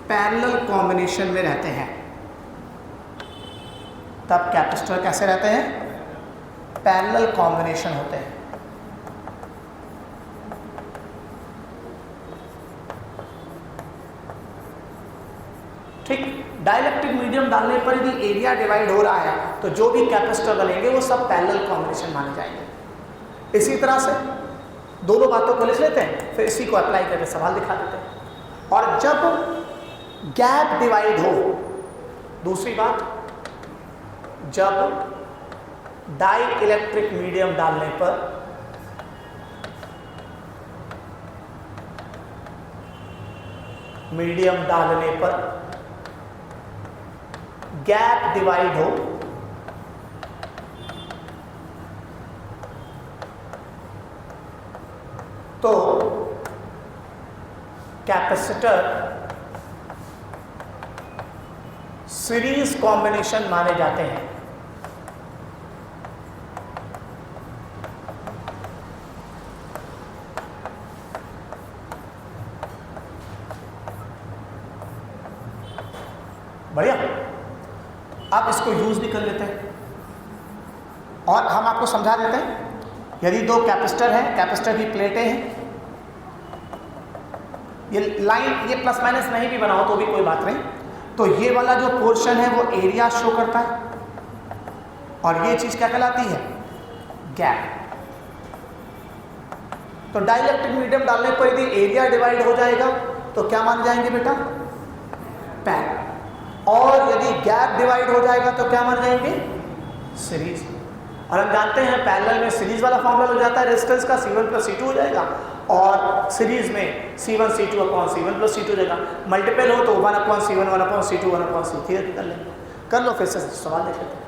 पैरेलल कॉम्बिनेशन में रहते हैं। तब कैपेसिटर कैसे रहते हैं? पैरेलल कॉम्बिनेशन होते हैं। ठीक, डाइलेक्ट्रिक मीडियम डालने पर यदि एरिया डिवाइड हो रहा है तो जो भी कैपेसिटर बनेंगे वो सब पैरेलल कॉम्बिनेशन माने जाएंगे। इसी तरह से दोनों बातों को लिख लेते हैं, फिर इसी को अप्लाई करके सवाल दिखा देते हैं। और जब गैप डिवाइड हो, दूसरी बात, जब डाई इलेक्ट्रिक मीडियम डालने पर गैप डिवाइड हो तो कैपेसिटर सीरीज कॉम्बिनेशन माने जाते हैं। बढ़िया, आप इसको यूज भी कर लेते हैं और हम आपको समझा देते हैं। यदि दो कैपेसिटर हैं, कैपेसिटर की प्लेटें हैं, ये लाइन ये प्लस माइनस नहीं भी बनाओ तो भी कोई बात नहीं, तो ये वाला जो पोर्शन है वो एरिया शो करता है और ये चीज क्या कहलाती है, गैप। तो डाइलेक्ट्रिक मीडियम डालने पर यदि एरिया डिवाइड हो जाएगा तो क्या मान जाएंगे बेटा, पैरेलल। और यदि गैप डिवाइड हो जाएगा तो क्या मान जाएंगे, सीरीज। और हम जानते हैं पैरेलल में सीरीज वाला फॉर्मूला हो जाता है रेजिस्टेंस का, C1 + C2 हो जाएगा, और सीरीज में C1 C2 upon C1 + C2 हो जाएगा। मल्टीपल हो तो 1/C1 1/C2 1/C3 कर लेंगे। कर लो, फिर से सवाल देख लेते हैं।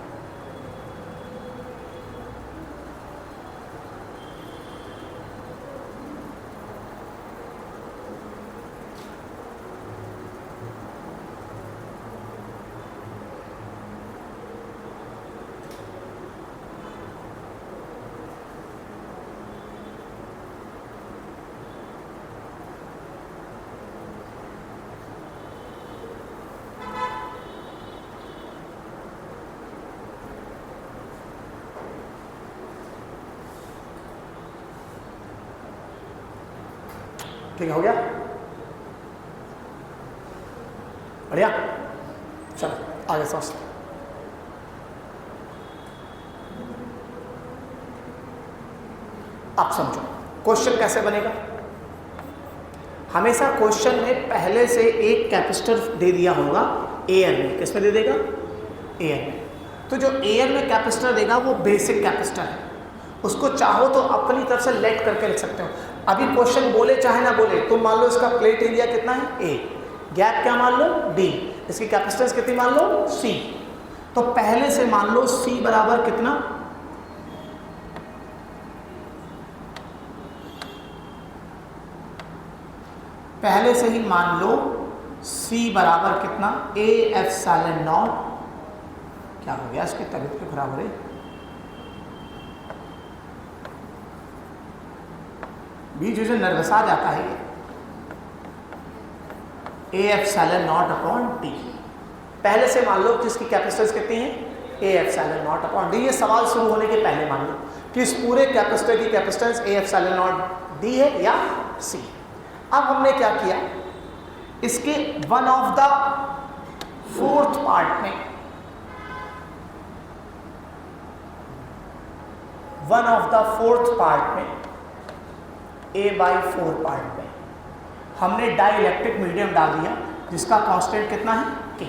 ठीक हो गया, बढ़िया। चलो आगे समझते हैं। अब समझो क्वेश्चन कैसे बनेगा। हमेशा क्वेश्चन में पहले से एक कैपेसिटर दे दिया होगा एयर में। किस में दे देगा, एयर में। तो जो एयर में कैपेसिटर देगा वो बेसिक कैपेसिटर है, उसको चाहो तो अपनी तरफ से लेट करके लिख सकते हो। अभी क्वेश्चन बोले चाहे ना बोले, तुम मान लो इसका प्लेट एरिया कितना है, A, गैप क्या मान लो, D, इसकी कैपेसिटेंस कितनी मान लो, C। तो पहले से मान लो C बराबर कितना, पहले से ही मान लो C बराबर कितना, A∈0। क्या हो गया, इसकी तबीयत क्यों खराब हो रही, बीच में नर्वस आ जाता है ये। A∈0/D पहले से मान लो जिसकी कैपेसिटेंस कितनी है, A∈0/D। ये सवाल शुरू होने के पहले मान लो कि इस पूरे कैपेसिटर की कैपेसिटेंस A∈0D है या C। अब हमने क्या किया, इसके 1/4 पार्ट में, 1/4 पार्ट में, A/4 पार्ट में हमने डाइलेक्ट्रिक मीडियम डाल दिया जिसका कांस्टेंट कितना है, K।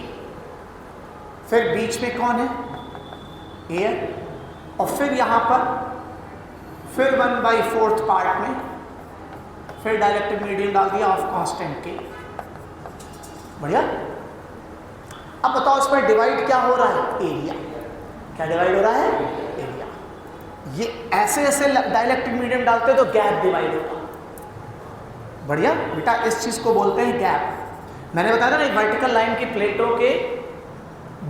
फिर बीच में कौन है, एयर। और फिर यहाँ पर फिर 1/4 पार्ट में फिर डाइलेक्ट्रिक मीडियम डाल दिया ऑफ कांस्टेंट K। बढ़िया। अब बताओ इसमें डिवाइड क्या हो रहा है, एरिया। क्या डिवाइड हो रहा है, एरिया। ये ऐसे ऐसे डाइलेक्ट्रिक मीडियम डालते तो गैप डिवाइड होता। बढ़िया बेटा, इस चीज को बोलते हैं गैप। मैंने बताया था ना, एक वर्टिकल लाइन की प्लेटों के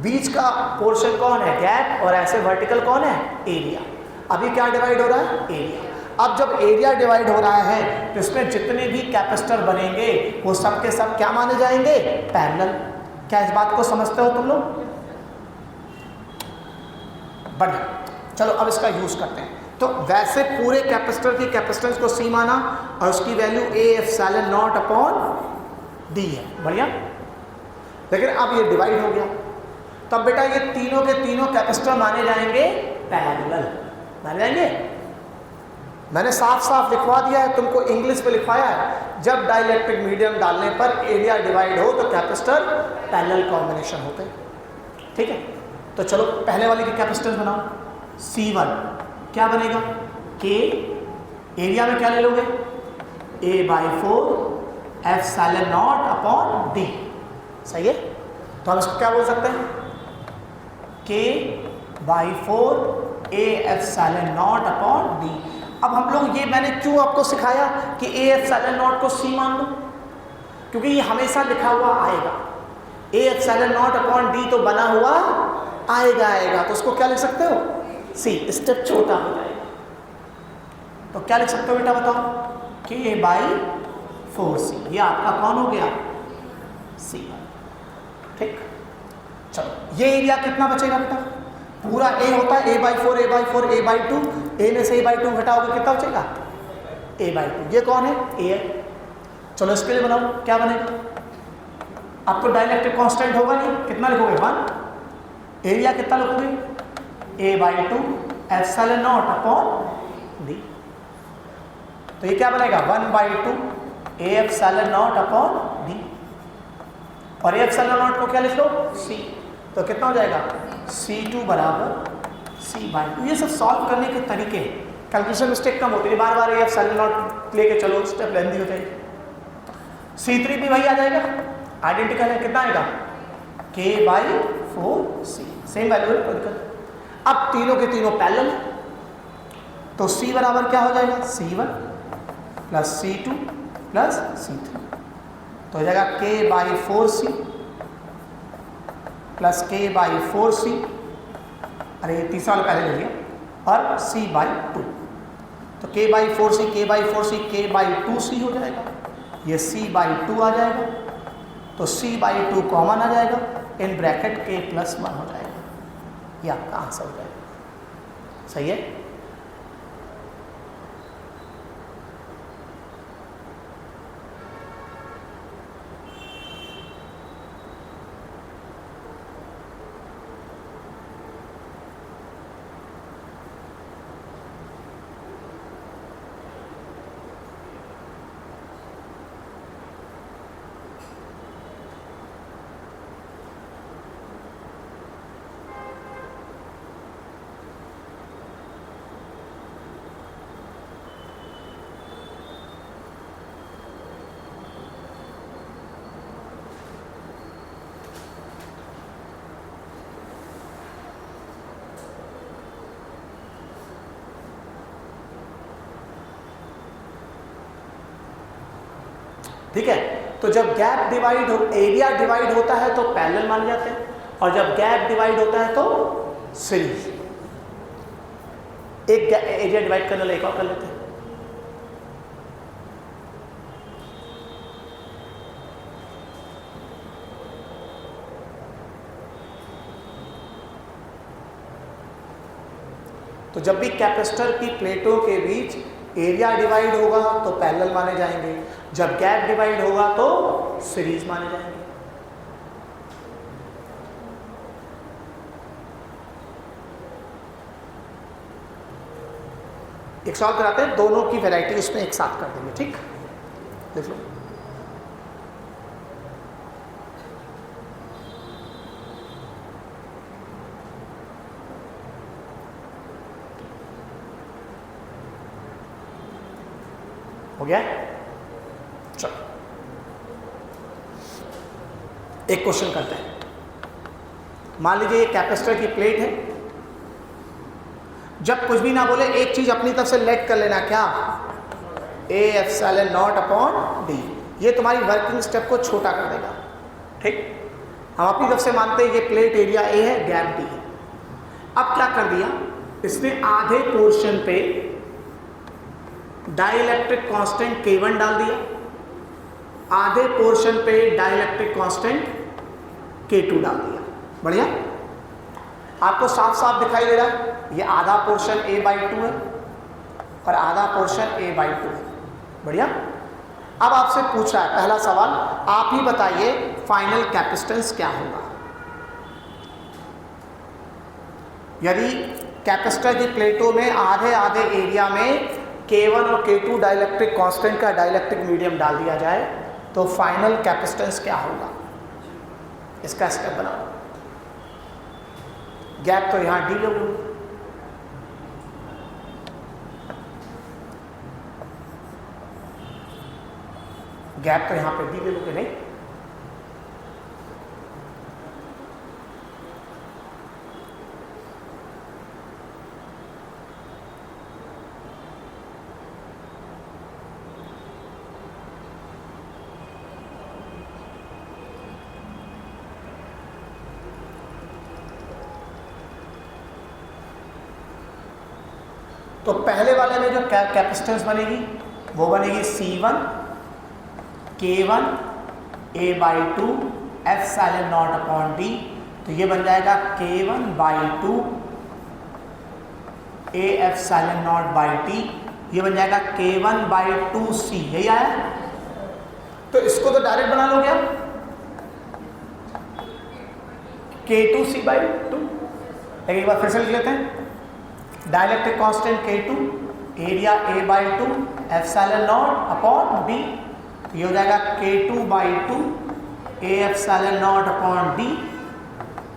बीच का पोर्शन कौन है, गैप, और ऐसे वर्टिकल कौन है, एरिया। अभी क्या डिवाइड हो रहा है, एरिया। अब जब एरिया डिवाइड हो रहा है तो इसमें जितने भी कैपेसिटर बनेंगे वो सब के सब क्या माने जाएंगे, पैरेलल। क्या इस बात को समझते हो तुम लोग, बढ़िया। चलो अब इसका यूज करते हैं। तो वैसे पूरे कैपेसिटर की कैपेसिटेंस को C माना और उसकी वैल्यू A∈0/D है। बढ़िया। लेकिन अब ये डिवाइड हो गया, तब बेटा ये तीनों के तीनों कैपेसिटर माने जाएंगे पैरेलल, माने जाएंगे। मैंने साफ साफ लिखवा दिया है, तुमको इंग्लिश में लिखवाया है, जब डाइलेक्ट्रिक मीडियम डालने पर एरिया डिवाइड हो तो कैपेसिटर पैरेलल कॉम्बिनेशन होते हैं, ठीक है। तो चलो पहले वाले के कैपेसिटर बनाओ। C1 क्या बनेगा, K एरिया में क्या ले लोगे, A/4 epsilon not upon D, सही है। तो हम इसको क्या बोल सकते हैं, K/4 A epsilon not upon D। अब हम लोग ये, मैंने क्यों आपको सिखाया कि A एप्सिलॉन नॉट को C मान लो, क्योंकि ये हमेशा लिखा हुआ आएगा। A epsilon not upon D तो बना हुआ आएगा, तो उसको क्या लिख सकते हो, C, स्टेप छोटा हो जाएगा। तो क्या लिख सकते हो बेटा बताओ, K/4C, ये आपका कौन हो गया, C1, ठीक। चलो ये एरिया कितना बचेगा बेटा, पूरा A होता है A/4 A/4 A/2, A में से A/2 घटाओगे कितना बचेगा, A/2, ये कौन है, A है। चलो इसके लिए बनाओ, क्या बनेगा, अब तो डाइलेक्ट्रिक कांस्टेंट होगा नहीं, कितना लिखोगे 1, एरिया कितना लिखोगे, A/2 epsilon not upon D। तो ये क्या बनेगा 1/2 A epsilon not upon D, और A एप्सिलॉन नॉट को क्या लिख लो, C, तो कितना हो जाएगा C2 बराबर C/2। ये सब सॉल्व करने के तरीके, कैलकुलेशन मिस्टेक कम होती है, बार बार A एप्सिलॉन नॉट लेके चलो, स्टेप लेंदी हो जाएगी। C3 भी वही आ जाएगा, आइडेंटिकल है, कितना आएगा K/4C, सेम वैल्यू है, कोई दिक्कत। अब तीनों के तीनों पैरेलल है, तो C बराबर क्या हो जाएगा, C1 plus C2 plus C3, तो हो जाएगा K/4C प्लस K/4C, अरे ये तीसरा वाला पहले ले लिया, और C/2, तो K/4C K/4C K/2C हो जाएगा, ये C/2 आ जाएगा, तो C/2 कॉमन आ जाएगा, इन ब्रैकेट K+1 हो जाएगा, ये आपका आंसर हो जाएगा, सही है। ठीक है, तो जब गैप डिवाइड हो, एरिया डिवाइड होता है तो पैरेलल मान जाते हैं, और जब गैप डिवाइड होता है तो सीरीज। एक एरिया डिवाइड करने वाला एक और कर लेते हैं। तो जब भी कैपेसिटर की प्लेटों के बीच एरिया डिवाइड होगा तो पैरेलल माने जाएंगे, जब गैप डिवाइड होगा तो सीरीज माने जाएंगे। एक सॉल्व कराते हैं, दोनों की वैरायटी उसमें एक साथ कर देंगे, ठीक, देख लो। हो गया, चलो एक क्वेश्चन करते हैं। मान लीजिए ये कैपेसिटर की प्लेट है, जब कुछ भी ना बोले एक चीज अपनी तरफ से लेट कर लेना, क्या, A epsilon not upon D, ये तुम्हारी वर्किंग स्टेप को छोटा कर देगा, ठीक। हम अपनी तरफ से मानते हैं ये प्लेट एरिया A है, गैप D है। अब क्या कर दिया इसने, आधे पोर्शन पे डाइलेक्ट्रिक कांस्टेंट K1 डाल दिया, आधे पोर्शन पे डाइलेक्ट्रिक कांस्टेंट K2 डाल दिया। बढ़िया, आपको साफ साफ दिखाई दे रहा है, ये आधा पोर्शन A/2 है और आधा पोर्शन A/2 है। बढ़िया, अब आपसे पूछा है पहला सवाल, आप ही बताइए फाइनल कैपेसिटेंस क्या होगा। यदि कैपेसिटर की प्लेटों में आधे आधे एरिया में K1 और K2 डाइलेक्ट्रिक कांस्टेंट का डाइलेक्ट्रिक मीडियम डाल दिया जाए तो फाइनल कैपेसिटेंस क्या होगा, इसका स्टेप बनाओ। गैप तो यहां डी लोगे, गैप तो यहां पे डी ले लोगे नहीं, तो पहले वाले में जो कैपेसिटेंस बनेगी वो बनेगी C1 K1 A/2 epsilon not upon D. तो ये बन जाएगा K1/2 A epsilon not by T, ये बन जाएगा K1/2C। यही आया, तो इसको तो डायरेक्ट बना लोगे आप K2C/2। एक बार फिर से लिख लेते हैं, dielectric constant K2, area A/2 epsilon not upon D. ये हो जाएगा K2/2 A epsilon not upon D.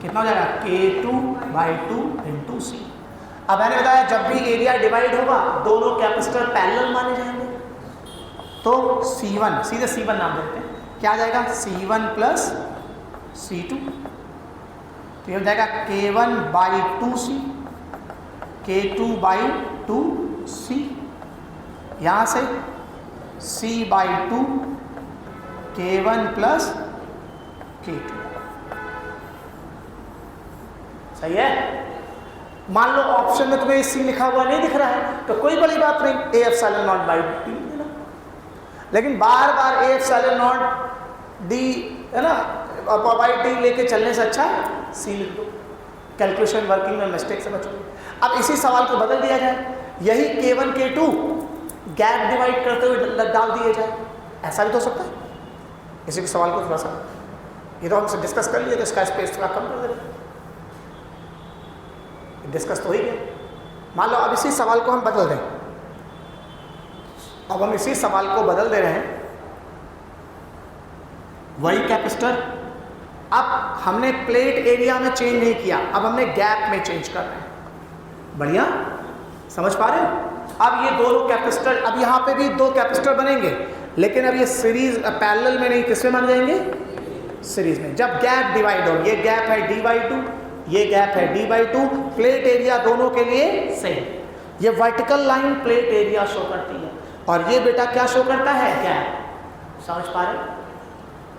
कितना हो जाएगा K2/2 इंटू सी। अब मैंने बताया जब भी एरिया डिवाइड होगा दोनों कैपेसिटर पैरेलल माने जाएंगे, तो C1 सीधे C1 नाम देते हैं, क्या आ जाएगा C1 प्लस C2। तो ये हो जाएगा K1/2C K2/2C, यहाँ से C/2 K1 प्लस K2। सही है। मान लो ऑप्शन में तुम्हें C लिखा हुआ नहीं दिख रहा है तो कोई बड़ी बात नहीं, A epsilon not by D देना, लेकिन बार बार A एप्सिलॉन नॉट डी है ना बाई डी लेके चलने से अच्छा है C लिख दो, कैलकुलेशन वर्किंग में मिस्टेक से बचोगे। अब इसी सवाल को बदल दिया जाए, यही K1 K2 गैप डिवाइड करते हुए डाल दिए जाए, ऐसा भी तो हो सकता है। इसी के सवाल को थोड़ा सा ये तो हमसे डिस्कस कर लिए तो इसका स्पेस थोड़ा कम कर देना, डिस्कस तो हो ही गया। मान लो अब इसी सवाल को हम बदल दें, अब हम इसी सवाल को बदल दे रहे हैं, वही कैपेसिटर, अब हमने प्लेट एरिया में चेंज नहीं किया, अब हमने गैप में चेंज कर रहे हैं। बढ़िया, समझ पा रहे हो। अब ये दोनों कैपेसिटर, अब यहाँ पे भी दो कैपेसिटर बनेंगे, लेकिन अब ये सीरीज पैरेलल में नहीं, किसमें बन जाएंगे, सीरीज में। जब गैप डिवाइड हो, ये गैप है D/2, ये गैप है D/2, प्लेट एरिया दोनों के लिए सेम। ये vertical line plate area show करती है और ये बेटा क्या शो करता है, गैप। समझ पा रहे हो,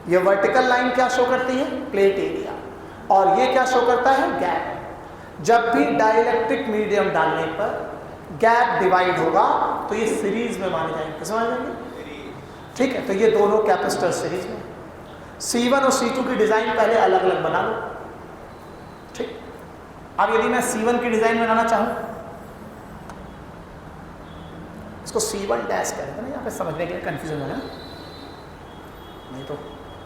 ये वर्टिकल लाइन क्या शो करती है, प्लेट एरिया, और ये क्या शो करता है, गैप। जब भी डाइलेक्ट्रिक मीडियम डालने पर गैप डिवाइड होगा तो ये सीरीज में माने जाएंगे, कैसे माने जाएंगे, ठीक है। तो ये दोनों कैपेसिटर सीरीज में, C1 और C2 की डिजाइन पहले अलग अलग बना लो, ठीक। अब यदि मैं C1 की डिजाइन बनाना चाहूं, इसको C1 डैश करेंगे ना, यहाँ पे समझने के लिए कंफ्यूजन है ना, नहीं तो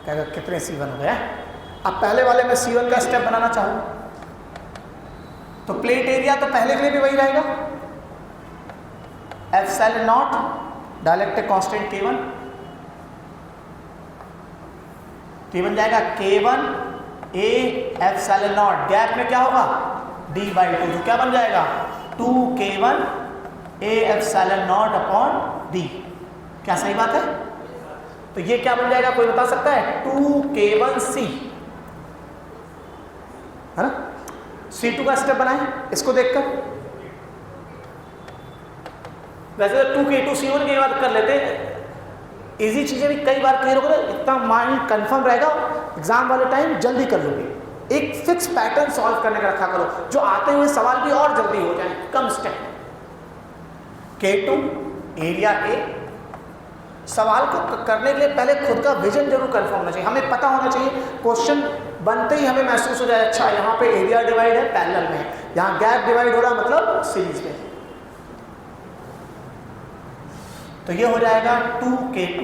कहेगा कितने C1 हो गया। अब पहले वाले में C1 का स्टेप बनाना चाहूं तो प्लेट एरिया तो पहले के लिए भी वही रहेगा, epsilon not dielectric constant K1, तो ये बन जाएगा K1 A epsilon not, gap में क्या होगा D/2, तो क्या बन जाएगा 2K1 A epsilon not upon D। क्या सही बात है। तो ये क्या बन जाएगा, कोई बता सकता है, 2K1C, है ना। C2 का स्टेप बनाएं इसको देखकर, वैसे तो 2K2C1 की बात कर लेते हैं, इजी चीजें भी कई बार क्लियर होगा, इतना माइंड कंफर्म रहेगा, एग्जाम वाले टाइम जल्दी कर लोगे। एक फिक्स पैटर्न सॉल्व करने का रखा करो, जो आते हुए सवाल भी और जल्दी हो जाए, कम स्टेप। K2 एरिया A, सवाल को करने के लिए पहले खुद का विजन जरूर कंफर्म होना चाहिए, हमें पता होना चाहिए, क्वेश्चन बनते ही हमें महसूस हो जाए अच्छा यहाँ पे एरिया डिवाइड है पैरेलल में, यहाँ गैप डिवाइड हो रहा मतलब सीरीज में। तो ये हो जाएगा 2K2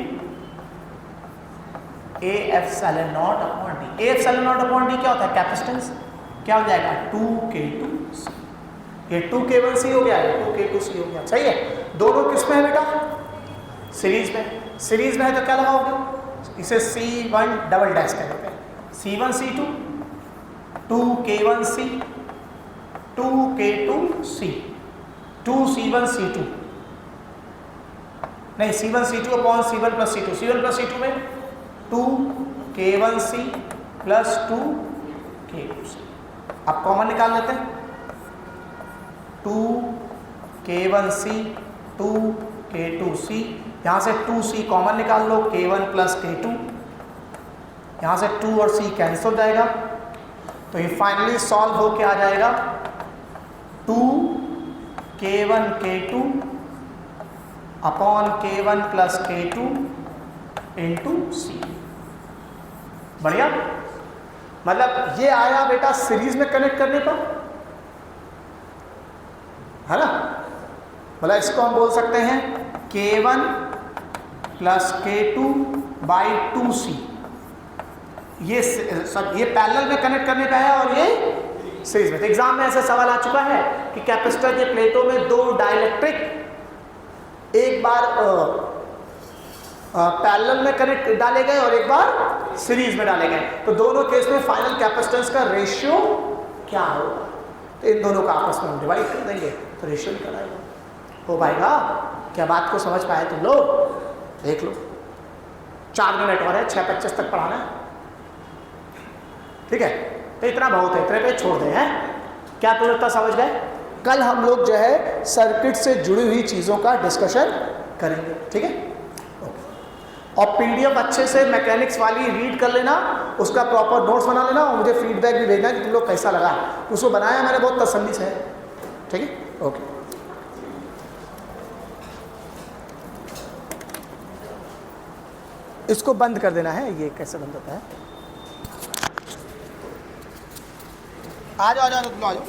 A epsilon not upon D. A epsilon not upon D क्या होता है? कैपेसिटेंस। क्या हो जाएगा? 2K2C। ये 2K1C हो गया, 2K2C हो गया। सही है। दोनों किस में है बेटा? सीरीज में। सीरीज में है तो क्या लगाओगे? इसे C1 डबल डैश कर देते हैं। C1C2 2K1C 2K2C 2C1C2 नहीं C1C2 upon C1 plus C2। C1 plus C2 में 2K1C प्लस 2K2C। अब कॉमन निकाल लेते हैं। 2K1C 2K2C, यहाँ से 2C कॉमन निकाल लो, K1 प्लस K2, यहाँ से 2 और C कैंसिल हो जाएगा। तो ये फाइनली सॉल्व होके आ जाएगा 2K1 K2 upon K1 plus K2 into C। बढ़िया। मतलब ये आया बेटा सीरीज में कनेक्ट करने पर, है ना। मतलब इसको हम बोल सकते हैं K1 plus K2 by 2C। ये पैरेलल में कनेक्ट करने का है और ये सीरीज में। तो एग्जाम में ऐसा सवाल आ चुका है कि कैपेसिटर के प्लेटों में दो डाइलेक्ट्रिक एक बार पैरेलल में कनेक्ट डाले गए और एक बार सीरीज में डाले गए, तो दोनों केस में फाइनल कैपेसिटेंस का रेशियो क्या होगा? तो इन दोनों का आपस में हम डिवाइड कर देंगे तो रेशियो निकल आएगा। हो पाएगा? क्या बात को समझ पाए तुम लोग? देख लो, 4 मिनट और है, 6:25 तक पढ़ाना है। ठीक है, तो इतना बहुत है, इतने पे छोड़ दें। हैं क्या तुम इतना समझ गए? कल हम लोग जो है सर्किट से जुड़ी हुई चीज़ों का डिस्कशन करेंगे। ठीक है, और पीडीएफ अच्छे से मैकेनिक्स वाली रीड कर लेना, उसका प्रॉपर नोट्स बना लेना और मुझे फीडबैक भी भेजना कि तुम लोग कैसा लगा। उसको बनाया मैंने बहुत तसल्ली से। ठीक है, ओके। इसको बंद कर देना है। ये कैसे बंद होता है? आ जाओ तुम आ जाओ।